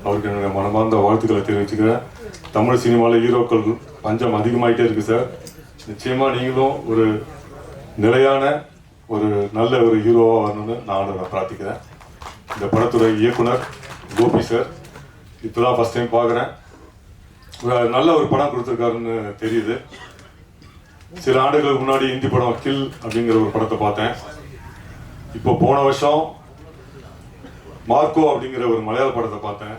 அவருக்கு என்னுடைய மனமார்ந்த வாழ்த்துக்களை தெரிவிச்சுக்கிறேன். தமிழ் சினிமாவில் ஹீரோக்கள் பஞ்சம் அதிகமாகிட்டே இருக்குது சார். நிச்சயமாக நீங்களும் ஒரு நிலையான ஒரு நல்ல ஒரு ஹீரோவாக வரணும்னு நான் பிரார்த்திக்கிறேன். இந்த படத்துடைய இயக்குனர் கோபி சார் இப்போ தான் ஃபஸ்ட் டைம் பார்க்குறேன். நல்ல ஒரு படம் கொடுத்துருக்காருன்னு தெரியுது. சில ஆண்டுகளுக்கு முன்னாடி ஹிந்தி படம் கில் அப்படிங்கிற ஒரு படத்தை பார்த்தேன். இப்போ போன வருஷம் மார்க்கோ அப்படிங்கிற ஒரு மலையாள படத்தை பார்த்தேன்.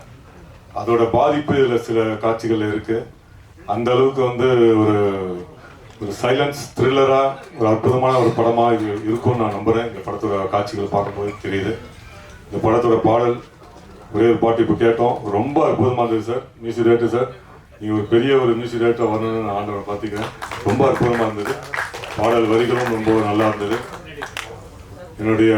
அதோட பாதிப்பு இதில் சில காட்சிகள் இருக்குது. அந்த அளவுக்கு வந்து ஒரு ஒரு சைலன்ஸ் த்ரில்லராக ஒரு அற்புதமான ஒரு படமாக இது இருக்கும்னு நான் நம்புகிறேன். இந்த படத்தோட காட்சிகள் பார்க்கும்போது தெரியுது. இந்த படத்தோட பாடல் ஒரே ஒரு பாட்டு இப்போ கேட்டோம், ரொம்ப அற்புதமாக இருந்தது சார். மியூசிக் டைரக்டர் சார், நீங்கள் ஒரு பெரிய ஒரு மியூசிக் டைரக்டர் வரணும்னு நான் ஆண்டவரை பார்த்துக்கிறேன். ரொம்ப அற்புதமாக இருந்தது. பாடல் வரிகளும் ரொம்ப நல்லா இருந்தது. என்னுடைய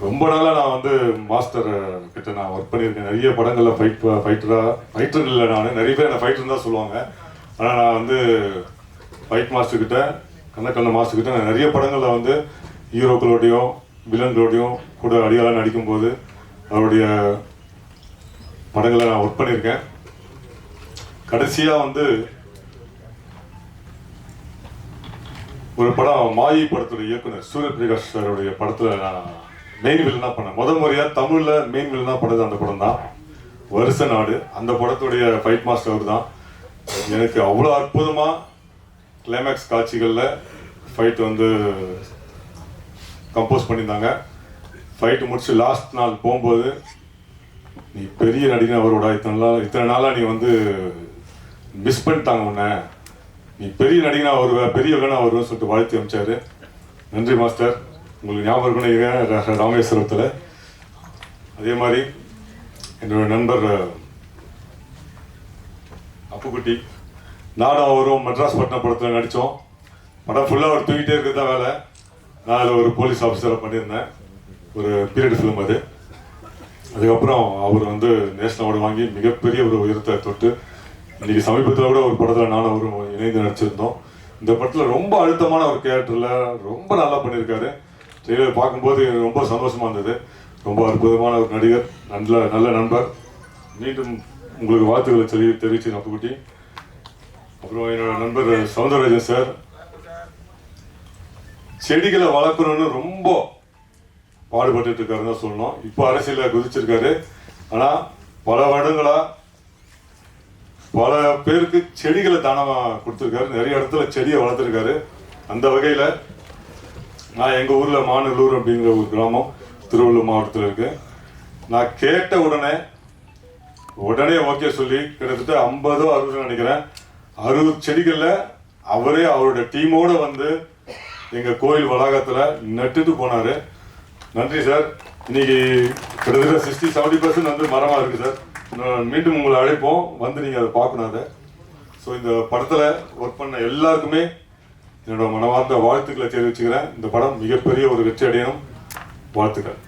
ரொம்ப நாளாக நான் வந்து மாஸ்டர் கிட்ட நான் ஒர்க் பண்ணியிருக்கேன். நிறைய படங்களில் ஃபைட்டர் இல்லை, நான் நிறைய பேர் என்னை ஃபைட்டர் தான் சொல்லுவாங்க. ஆனால் நான் வந்து ஃபைட் மாஸ்டர்கிட்ட கண்ண மாஸ்டர்கிட்ட நான் நிறைய படங்களில் வந்து ஹீரோக்களோடையும் வில்லன்களோடையும் கூட அடியாளாக நடிக்கும்போது அவருடைய படங்களை நான் ஒர்க் பண்ணியிருக்கேன். கடைசியாக வந்து ஒரு படம் மாயி படத்தோட இயக்குனர் சூரியபிரகாஷ் சாருடைய படத்தில் நான் மெயின் வில்லனாக பண்ணேன். முதல் முறையாக தமிழில் மெயின் வில்லனாக பண்ணது அந்த படம் தான், வருஷ நாடு. அந்த படத்துடைய ஃபைட் மாஸ்டர் அவர் தான். எனக்கு அவ்வளோ அற்புதமாக கிளைமேக்ஸ் காட்சிகளில் ஃபைட் வந்து கம்போஸ் பண்ணியிருந்தாங்க. ஃபைட்டு முடிச்சு லாஸ்ட் நாள் போகும்போது, நீ பெரிய நடிகன் அவரோட இத்தனை நாளாக நீ வந்து மிஸ் பண்ணிட்டாங்க உன்னை, நீ பெரிய நடிகனாக வருவ, பெரிய வில்லனாக வருவேன்னு சொல்லிட்டு வாழ்த்து அமைச்சார். நன்றி மாஸ்டர். உங்களுக்கு ஞாபகம் இருக்கணும் ராமேஸ்வரத்தில். அதே மாதிரி என்னோட நண்பர் அப்புக்குட்டி, நானும் அவரும் மெட்ராஸ் பட்டினம் படத்தில் நடித்தோம். படம் ஃபுல்லாக அவர் தூங்கிட்டே இருக்கிறது தான் வேலை. நான் அதில் ஒரு போலீஸ் ஆஃபீஸராக பண்ணியிருந்தேன். ஒரு பீரியட் ஃபிலிம் அது. அதுக்கப்புறம் அவர் வந்து நேஷனல் அவார்டு வாங்கி மிகப்பெரிய ஒரு உயரத்தை தொட்டு இன்றைக்கி சமீபத்தில் கூட ஒரு படத்தில் நானும் அவரும் இணைந்து நடிச்சிருந்தோம். இந்த படத்தில் ரொம்ப அழுத்தமான ஒரு கேரக்டரில் ரொம்ப நல்லா பண்ணியிருக்காரு. ட்ரெய்லர் பார்க்கும்போது ரொம்ப சந்தோஷமாக இருந்தது. ரொம்ப அற்புதமான ஒரு நடிகர், நல்ல நண்பர். மீண்டும் உங்களுக்கு வாழ்த்துக்களை தெரிவிச்சு நப்புக்குட்டி. அப்புறம் என்னோட நண்பர் சௌந்தரராஜன் சார், செடிகளை வளர்க்கணும்னு ரொம்ப பாடுபட்டு இருக்காருன்னு தான் சொல்லணும். இப்போ அரசியலில் குதிச்சிருக்காரு. ஆனால் பல வருடங்களாக பல பேருக்கு செடிகளை தானமாக கொடுத்துருக்காரு. நிறைய இடத்துல செடியை வளர்த்துருக்காரு. அந்த வகையில் நான் எங்கள் ஊரில் மாநல்லூர் அப்படிங்கிற ஒரு கிராமம் திருவள்ளூர் மாவட்டத்தில் இருக்கு. நான் கேட்ட உடனே ஓகே சொல்லி கிட்டத்தட்ட 50-60 நினைக்கிறேன் 60 செடிகளில் அவரே அவரோட டீமோடு வந்து எங்கள் கோயில் வளாகத்தில் நட்டுட்டு போனார். நன்றி சார். இன்னைக்கு கிட்டத்தட்ட 60-70% வந்து மரமாக இருக்குது சார். மீண்டும் உங்களை அழைப்போம், வந்து நீங்கள் அதை பார்க்கணும் அதை. ஸோ இந்த படத்தில் ஒர்க் பண்ண எல்லாருக்குமே என்னோட மனமார்ந்த வாழ்த்துக்களை தெரிவிச்சுக்கிறேன். இந்த படம் மிகப்பெரிய ஒரு வெற்றி அடையணும். வாழ்த்துக்கள்.